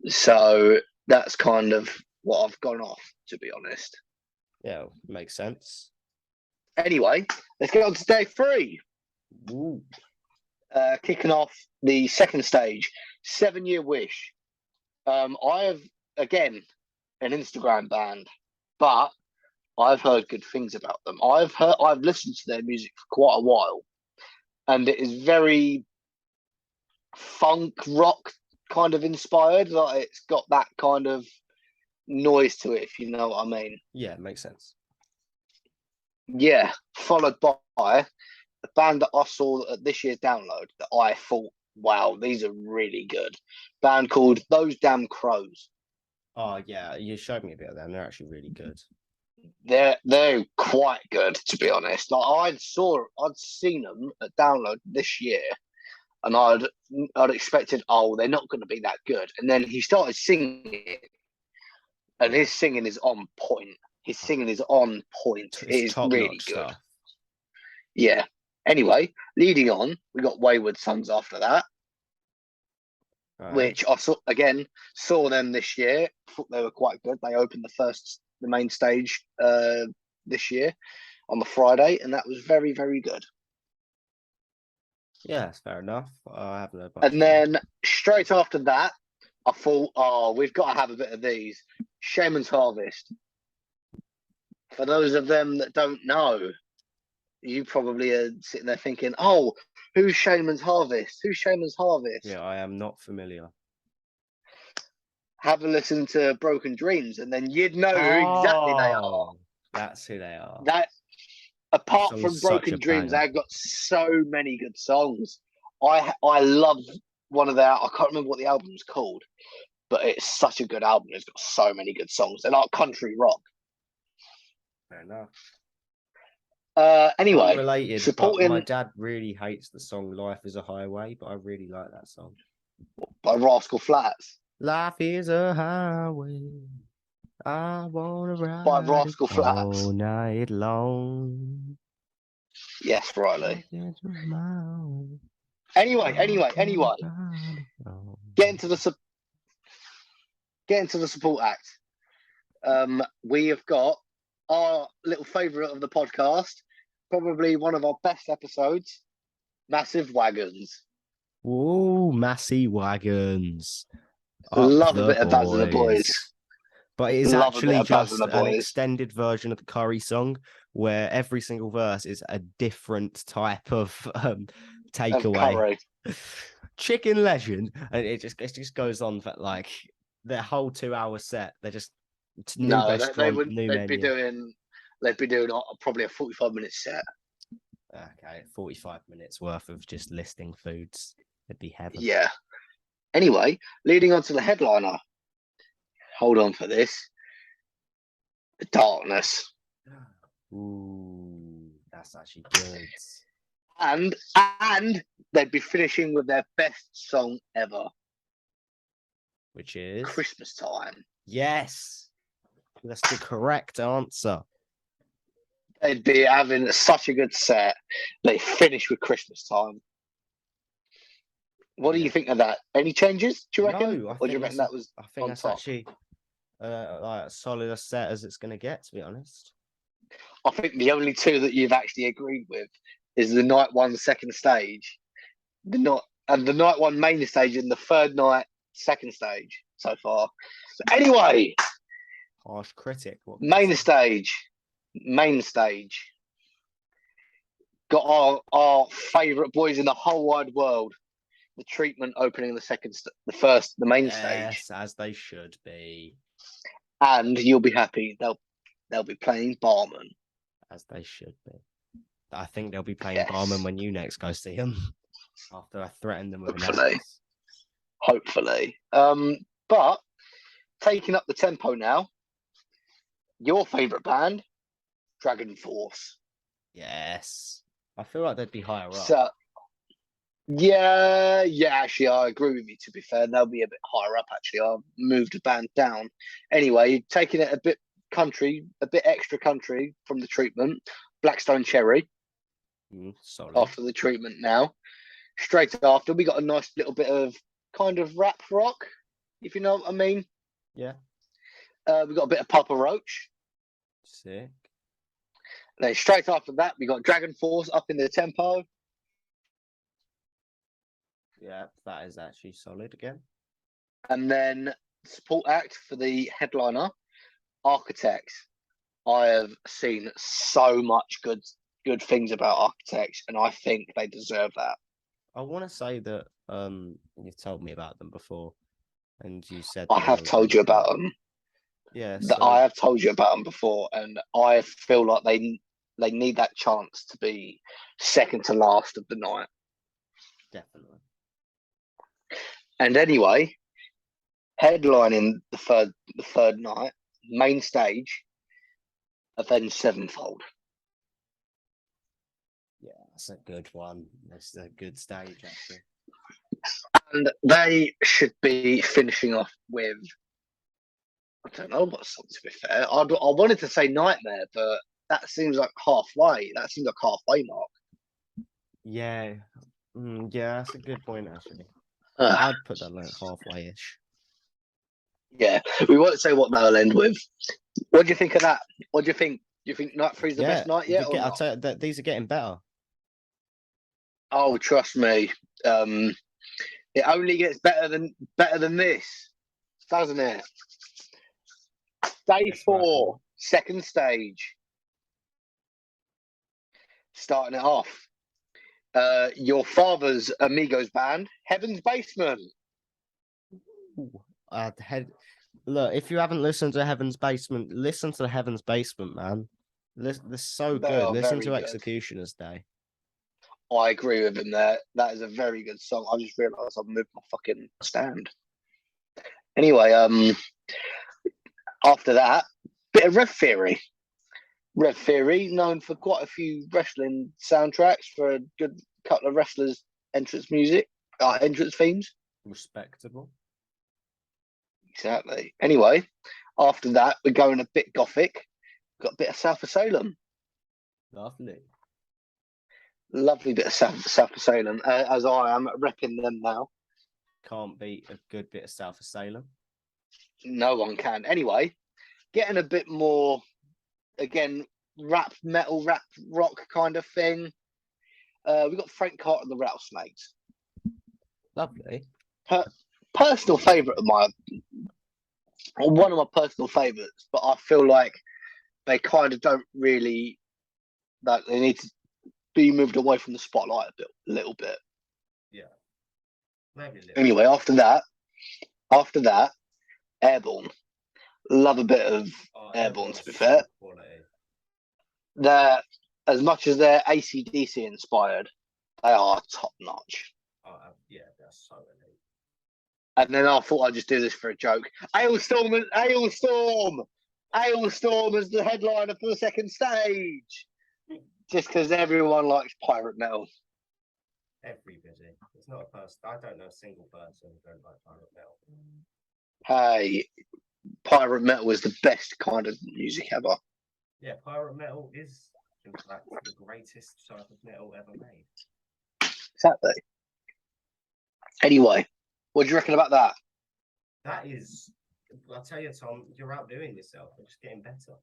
So that's kind of what I've gone off, to be honest. Yeah, makes sense. Anyway, let's get on to day 3. Ooh. Kicking off the second stage, 7 Year Wish. I have, again, an Instagram band, but I've heard good things about them. I've listened to their music for quite a while, and it is very funk rock kind of inspired. Like it's got that kind of noise to it, if you know what I mean. Yeah, it makes sense. Yeah, followed by a band that I saw at this year's download that I thought, wow, these are really good. Band called Those Damn Crows. Oh yeah, you showed me a bit of them. They're actually really good. They're quite good, to be honest. Like I'd seen them at download this year, and I'd expected, oh, they're not going to be that good. And then he started singing, and his singing is on point. His singing is on point. It It's is top really notch good. stuff. Yeah. Anyway, leading on, we got Wayward Sons after that, which I saw them this year. Thought they were quite good. They opened the main stage this year on the Friday, and that was very, very good. Yeah, that's fair enough. I haven't heard much. And then straight after that, I thought, oh, we've got to have a bit of these. Shaman's Harvest. For those of them that don't know, you probably are sitting there thinking, oh, who's Shaman's Harvest? Who's Shaman's Harvest? Yeah, I am not familiar. Have a listen to Broken Dreams, and then you'd know who exactly they are. That's who they are. That, apart from Song's such Broken a Dreams, banger. they've got so many good songs. I love one of their. I can't remember what the album's called, but it's such a good album. It's got so many good songs. They're like country rock. Fair enough. Anyway, Unrelated, but supporting my dad really hates the song "Life Is a Highway," but I really like that song. by Rascal Flatts. Life is a highway. I wanna By ride it Rascal Flatts. all night long. Yes, Riley. Anyway, get into the support act. We have got our little favourite of the podcast, probably one of our best episodes, Massive Wagons. Whoa, Massey Wagons. Love a bit of Baz and the Boys. But it is Love a bit actually of Baz just and the an Boys. extended version of the Curry song where every single verse is a different type of takeaway. Chicken Legend. And it just goes on for like their whole 2 hour set. They're just new restaurant, new menu. They'd be doing probably a 45-minute set. Okay, 45 minutes worth of just listing foods. It'd be heaven. Yeah. Anyway, leading on to the headliner. Hold on for this. The Darkness. Ooh, that's actually good. And they'd be finishing with their best song ever. Which is? Christmas Time. Yes. That's the correct answer. They'd be having such a good set. They finish with Christmas Time. What do you think of that? Any changes? Do you reckon? No, or do you reckon that was? I think that's actually like as solid a set as it's going to get. To be honest, I think the only two that you've actually agreed with is the night one second stage, the night one main stage, and the third night second stage so far. So anyway, harsh critic. Main stage. Got our favourite boys in the whole wide world. The Treatment opening the main stage. Yes, as they should be. And you'll be happy they'll be playing Barman. As they should be. I think they'll be playing Barman when you next go see them. After I threaten them with Hopefully. But taking up the tempo now, your favourite band, Dragon Force. Yes. I feel like they'd be higher up. So, yeah, actually, I agree with you, to be fair. They'll be a bit higher up, actually. I've moved the band down. Anyway, taking it a bit extra country from the Treatment, Blackstone Cherry. Solid. After the Treatment now. Straight after, we got a nice little bit of kind of rap rock, if you know what I mean. Yeah. We got a bit of Papa Roach. Sick. Then straight after that, we got Dragon Force up in the tempo. Yeah, that is actually solid again. And then support act for the headliner, Architects. I have seen so much good things about Architects, and I think they deserve that. I want to say that you've told me about them before, and you said I that they have were told really you good. about them. Yeah, That so I have told you about them before, and I feel like they need that chance to be second to last of the night. definitely. And anyway, headlining the third night, main stage, Avenged Sevenfold. Yeah, that's a good one. That's a good stage, actually. And they should be finishing off with, I don't know what song, to be fair. I wanted to say Nightmare, but that seems like halfway. That seems like halfway mark. Yeah, yeah, that's a good point, actually. Uh, I'd put that like halfway-ish. yeah, we won't say what they'll end with. What do you think of that? What do you think? Do you think Night Three's the Yeah, best night yet? Or I'll not? tell you that these are getting better. Oh, trust me. It only gets better than this, doesn't it? Day Yes, 4, second stage. Starting it off. Your father's Amigos band, Heaven's Basement. Look, if you haven't listened to Heaven's Basement, listen to Heaven's Basement, man. They're so They good. are Listen very to good. Executioner's Day. I agree with him there. That is a very good song. I just realised I've moved my fucking stand. Anyway, after that, bit of Rev Theory. Rev Theory, known for quite a few wrestling soundtracks, for a good couple of wrestlers' entrance music, entrance themes. Respectable. Exactly. Anyway, after that, we're going a bit gothic. Got a bit of South of Salem. Lovely. Lovely bit of South of Salem, as I am repping them now. Can't beat a good bit of South of Salem. No one can. Anyway, getting a bit more, again, rap metal, rap rock kind of thing. We got Frank Carter and the Rattlesnakes. Lovely. Personal favourite of mine, or one of my personal favourites, but I feel like they kind of don't really, like, they need to be moved away from the spotlight a little bit. Yeah. Maybe a little. Anyway, after that, Airborne. Love a bit of Airborne, to be fair. They're, as much as they're AC/DC inspired, they are top notch. Yeah, that's so elite. And then I thought I'd just do this for a joke. Hailstorm as the headliner for the second stage. Just because everyone likes pirate metal. Everybody. It's not a person. I don't know a single person who don't like pirate metal. Hey, pirate metal is the best kind of music ever. Yeah, pirate metal is, in fact, the greatest type of metal ever made. Exactly. Anyway, what do you reckon about that? That is, I'll tell you, Tom, you're outdoing yourself. You're just getting better.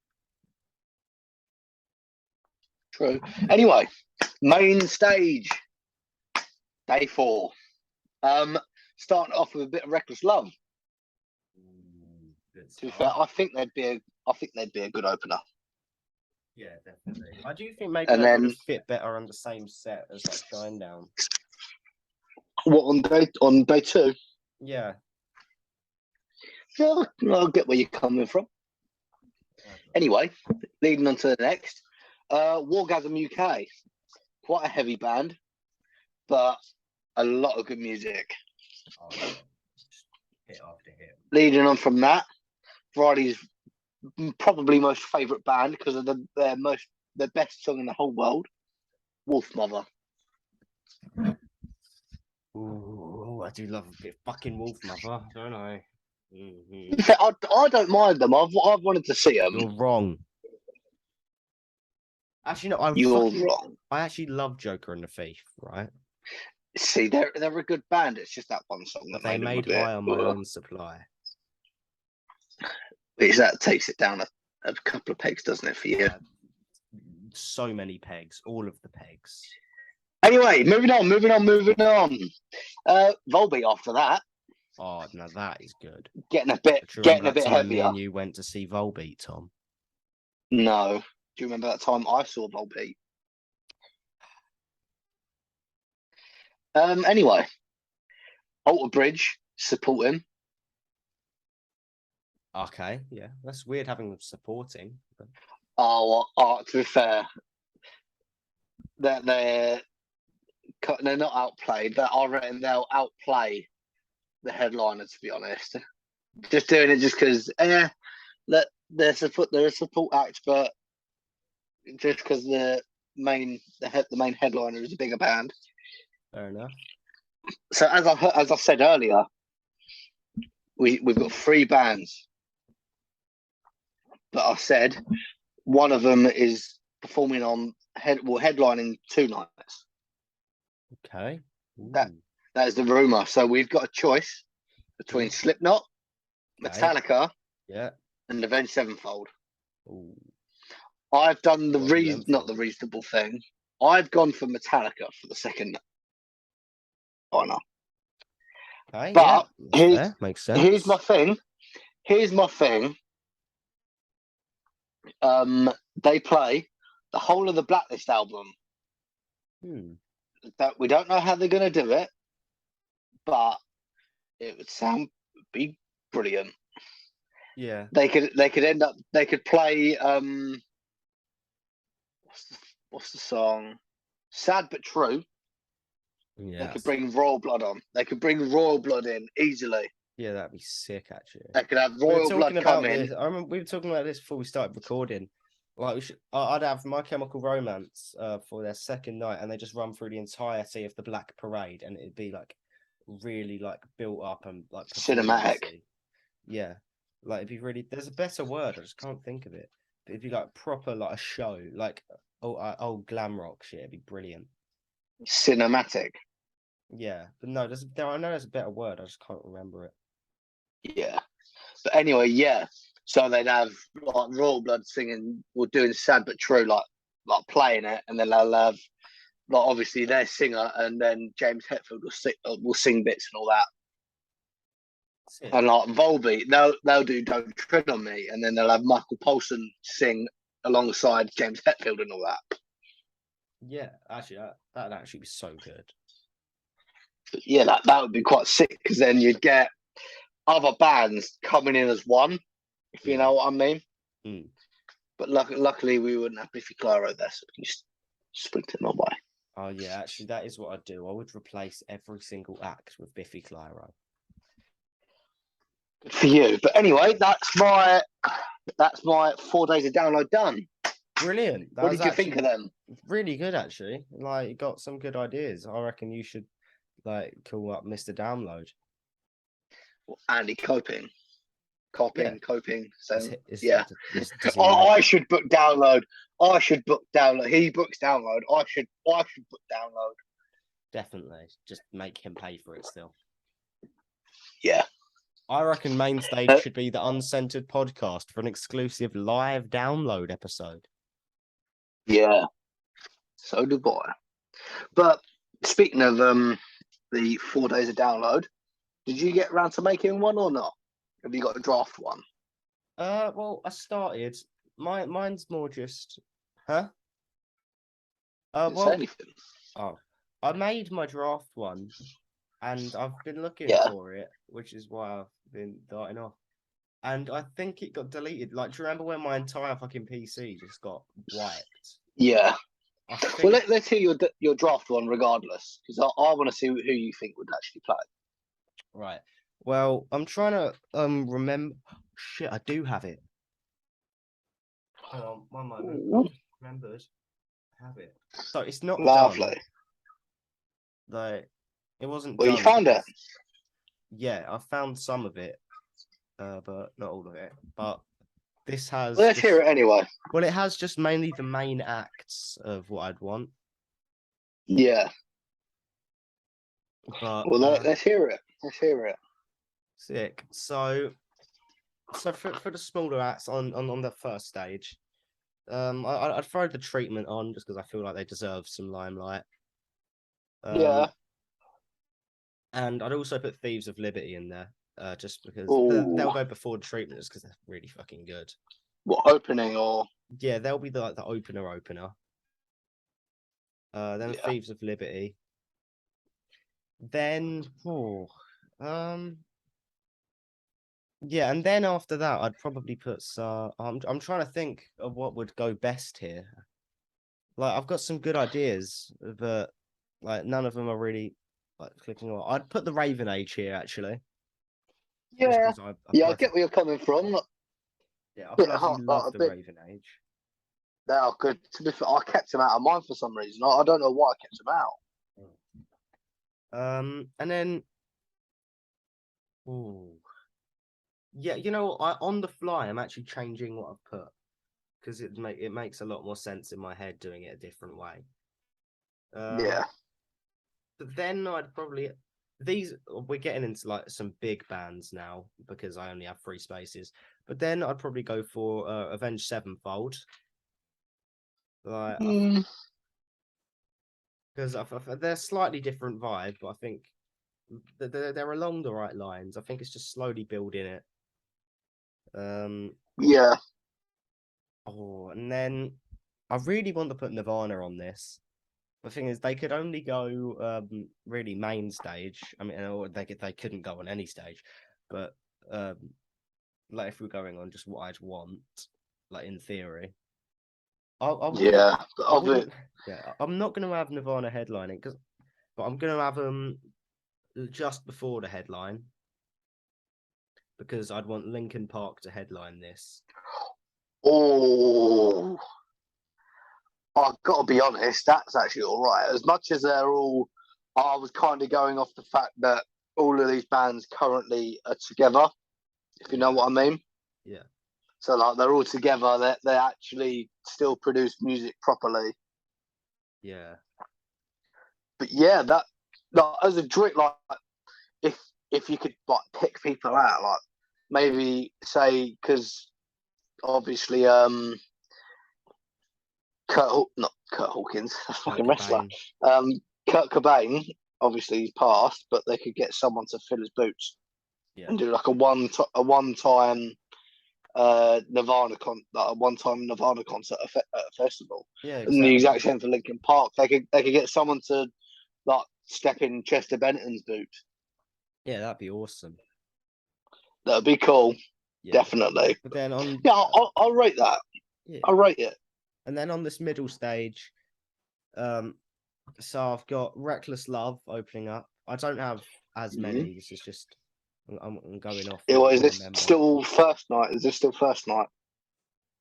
True. Anyway, main stage, day 4. Starting off with a bit of Reckless Love. To be fair, I think they'd be a good opener. Yeah, definitely. I do think maybe And they then would fit better on the same set as like Shinedown. what, on day 2? Yeah. Yeah, I'll get where you're coming from. Anyway, leading on to the next, Wargasm UK. Quite a heavy band, but a lot of good music. Oh, yeah. Hit after hit. Leading on from that, Friday's probably most favourite band because of their best song in the whole world, Wolf Mother. Ooh, I do love a bit of fucking Wolf Mother, don't I? In fact, I don't mind them. I've wanted to see them. You're wrong. Actually, no, You're wrong. I actually love Joker and the Thief, right? See, they're a good band. It's just that one song that They made Lie on My Own Supply. Which that takes it down a couple of pegs, doesn't it, for you? So many pegs, all of the pegs. Anyway, moving on. Volbeat after that. Oh, now that is good. Getting a bit Time heavier. me and you went to see Volbeat, Tom. No. Do you remember that time I saw Volbeat? Anyway, Alter Bridge, support him. Okay, yeah, that's weird having them supporting. But... To be fair, they're not outplayed. I reckon they'll outplay the headliner. To be honest, just doing it just because, that they're a support act, but just because the main headliner is a bigger band. Fair enough. So as I said earlier, we've got three bands, but I said one of them is performing on headlining 2 nights. Okay. That is the rumor. So we've got a choice between Slipknot, Metallica, and Avenged Sevenfold. Ooh. I've done not the reasonable thing. I've gone for Metallica for the second honour. Okay, but makes sense. Here's my thing. They play the whole of the Blacklist album. That we don't know how they're going to do it, but it would be brilliant. Yeah, they could play what's the song? Sad but True. Yeah, they could bring Royal Blood on. They could bring Royal Blood in easily. Yeah, that'd be sick. Actually, they could have Royal Blood come in. I remember we were talking about this before we started recording. Like I'd have My Chemical Romance for their second night, and they just run through the entirety of the Black Parade, and it'd be like really like built up and like cinematic. Yeah, like it'd be really. There's a better word. I just can't think of it. But it'd be like proper, like a show, like old glam rock shit. It'd be brilliant. Cinematic. Yeah, but no, I know there's a better word. I just can't remember it. Yeah, but anyway, yeah. So they'd have like Royal Blood singing or doing Sad but True, like playing it, and then they'll have like obviously their singer, and then James Hetfield will sing bits and all that. And like Volbeat, they'll do Don't Tread on Me, and then they'll have Michael Poulsen sing alongside James Hetfield and all that. Yeah, actually, that'd actually be so good. But yeah, that would be quite sick, because then you'd get other bands coming in as one, if you know what I mean. But luckily, we wouldn't have Biffy Clyro there, so we can just sprint it my way. Oh yeah, actually, that is what I'd do. I would replace every single act with Biffy Clyro. Good for you. But anyway, that's my 4 days of download done. Brilliant. What did you think of them? Really good, actually. Like, you got some good ideas. I reckon you should like call up Mr. Download. Andy Coping. So yeah. I should book download. He books download. I should book download. Definitely. Just make him pay for it still. Yeah. I reckon main stage should be the Uncensored podcast for an exclusive live download episode. Yeah. So do I. But speaking of the 4 days of download, did you get around to making one or not? Have you got a draft one? Well, I started. Mine's more just, huh? Well, I made my draft one, and I've been looking for it, which is why I've been darting off. And I think it got deleted. Like, do you remember when my entire fucking PC just got wiped? Yeah. Well, let's hear your draft one regardless, because I want to see who you think would actually play. Right. Well, I'm trying to remember. Shit, I do have it. Hang on, one moment. I just remembered. I have it. So it's not lovely. Done. Like, it wasn't. Well, done you found it. Yeah, I found some of it, but not all of it. But this has. Let's hear it anyway. Well, it has just mainly the main acts of what I'd want. Yeah. But well, let's hear it. Let's hear it. Sick. So for the smaller acts on the first stage, I'd throw The Treatment on just because I feel like they deserve some limelight. Yeah. And I'd also put Thieves of Liberty in there, just because they'll go before The Treatment, just because they're really fucking good. What, opening or? yeah, they'll be the opener. Then Yeah. Thieves of Liberty. Then, yeah, and then after that, I'd probably put. I'm trying to think of what would go best here. Like, I've got some good ideas, but like none of them are really like clicking on. I'd put the Raven Age here actually, just Yeah. because I Yeah, I bloody get where you're coming from. Like, yeah, I bit bloody hot, love like a the bit. Raven Age. They are good. To be fair, I kept them out of mine for some reason. I don't know why I kept them out. And then, oh, yeah, on the fly, I'm actually changing what I've put because it makes a lot more sense in my head doing it a different way. Yeah. But then I'd probably we're getting into like some big bands now because I only have 3 spaces. But then I'd probably go for Avenged Sevenfold, like Mm, because they're slightly different vibe, but I think they're along the right lines. I think it's just slowly building it. yeah. Oh, and then I really want to put Nirvana on this. The thing is, they could only go really main stage. I mean, or they couldn't go on any stage, but um, like if we're going on just what I'd want, like in theory, I wouldn't, Yeah. I Of it. wouldn't. Yeah, I'm not going to have Nirvana headlining but I'm going to have them just before the headline because I'd want Linkin Park to headline this. Oh, I've got to be honest. That's actually all right. As much as they're all, I was kind of going off the fact that all of these bands currently are together. If you know Yeah, what I mean. yeah, So like they're all together. They actually still produce music properly. yeah, But yeah, that like, as a drink, like if if you could like pick people out, like maybe say because obviously not Kurt Hawkins, a Kurt fucking wrestler. Cobain. Um, Kurt Cobain, obviously he's passed, but they could get someone to fill his boots Yeah, and do like a one time like a one time Nirvana concert at a festival. yeah, And the exactly. exact same for Linkin Park. They could get someone to like step in Chester Bennington's boots. Yeah, that'd be awesome. That would be cool. Yeah, Definitely. but then on Yeah, I'll rate that. yeah, I'll rate it. and then on this middle stage, um, so I've got Reckless Love opening up. I don't have as Mm-hmm. many. This is just I'm going off Yeah, what I well, is can this remember. still first night? Is this still first night?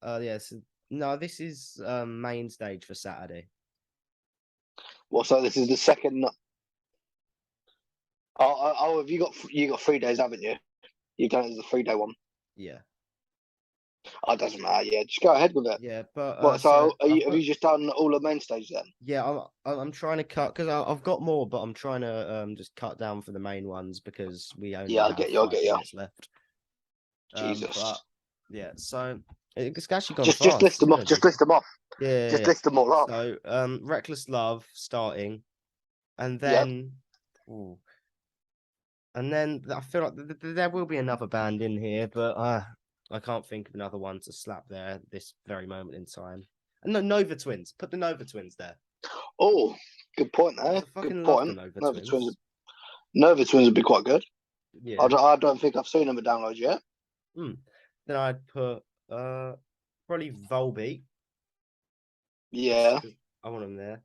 Yes, no, this is main stage for Saturday. Well, so this is the second. Oh, have you got 3 days, haven't you? You've done it as a 3 day one. Yeah, Oh, it doesn't matter. Yeah, just go ahead with it. yeah, but What? so So I've have got you just done all the main stage then? yeah, I'm trying to cut because I've got more, but I'm trying to just cut down for the main ones because we only Yeah, I have get you. I five get you. minutes left. But Jesus. yeah, so it's actually gone Just list fast, them isn't off. it? Just This? list them off. Yeah, yeah, Just yeah. list them all off. So Reckless Love starting, and Yep. then ooh, and then I feel like there will be another band in here, but I can't think of another one to slap there this very moment in time. And no, Nova Twins. Put the Nova Twins there. Oh, good point there. I Good fucking love the point. Nova Nova Twins. Twins. Nova Twins would be quite good. Yeah. I don't think I've seen them at download yet. Then I'd put probably Volbeat. Yeah. I want them there.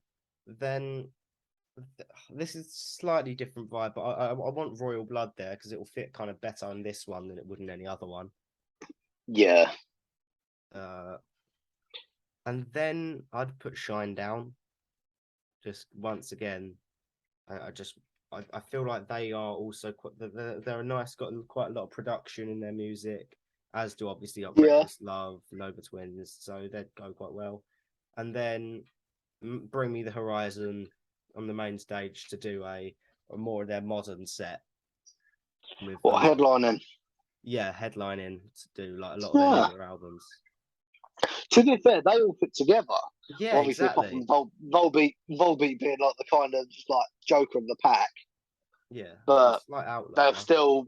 Then this is slightly different vibe, but I want Royal Blood there because it will fit kind of better on this one than it would in any other one. Yeah. And then I'd put Shine Down. Just once again, I feel like they are also quite they're a nice, got quite a lot of production in their music, as do obviously like Yeah. Reckless Love, Nova Twins, so they'd go quite well. And then Bring Me the Horizon on the main stage to do a more of their modern set with a What lot, headlining? yeah, headlining to do like a lot of their Yeah. newer albums. To be fair, they all fit together. Yeah, Well, obviously, apart exactly. from Volbeat being like the kind of just like joker of the pack, Yeah, but it's like they've outlier. still,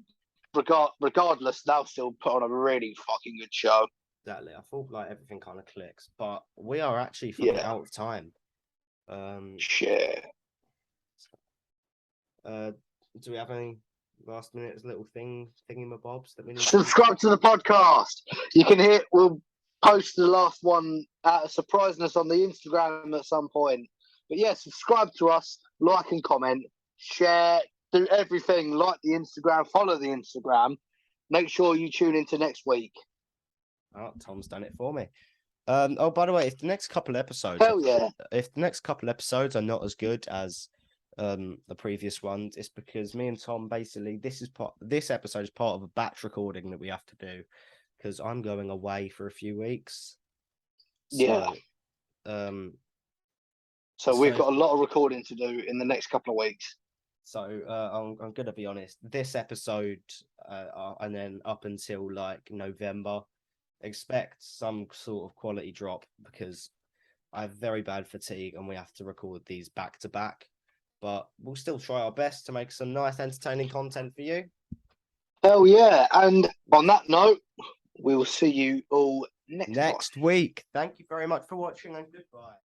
regardless, they'll still put on a really fucking good show. Exactly. I thought like everything kind of clicks, but we are actually fucking Yeah. out of time. Shit. Uh, do we have any last minute little thingamabobs that we need to Subscribe to the podcast. You can hear. We'll post the last one surprising us on the Instagram at some point. But yeah, subscribe to us, like and comment, share, do everything. Like the Instagram, follow the Instagram. Make sure you tune into next week. Oh, Tom's done it for me. Oh, by the way, if the next couple episodes, Hell yeah. if the next couple episodes are not as good as the previous ones, it's because me and Tom basically this episode is part of a batch recording that we have to do because I'm going away for a few weeks. Yeah. So, So we've got a lot of recording to do in the next couple of weeks. So I'm gonna be honest. This episode, and then up until like November, expect some sort of quality drop because I have very bad fatigue and we have to record these back to back. But we'll still try our best to make some nice, entertaining content for you. Hell yeah! And on that note, we will see you all next time. Next week. Thank you very much for watching and goodbye.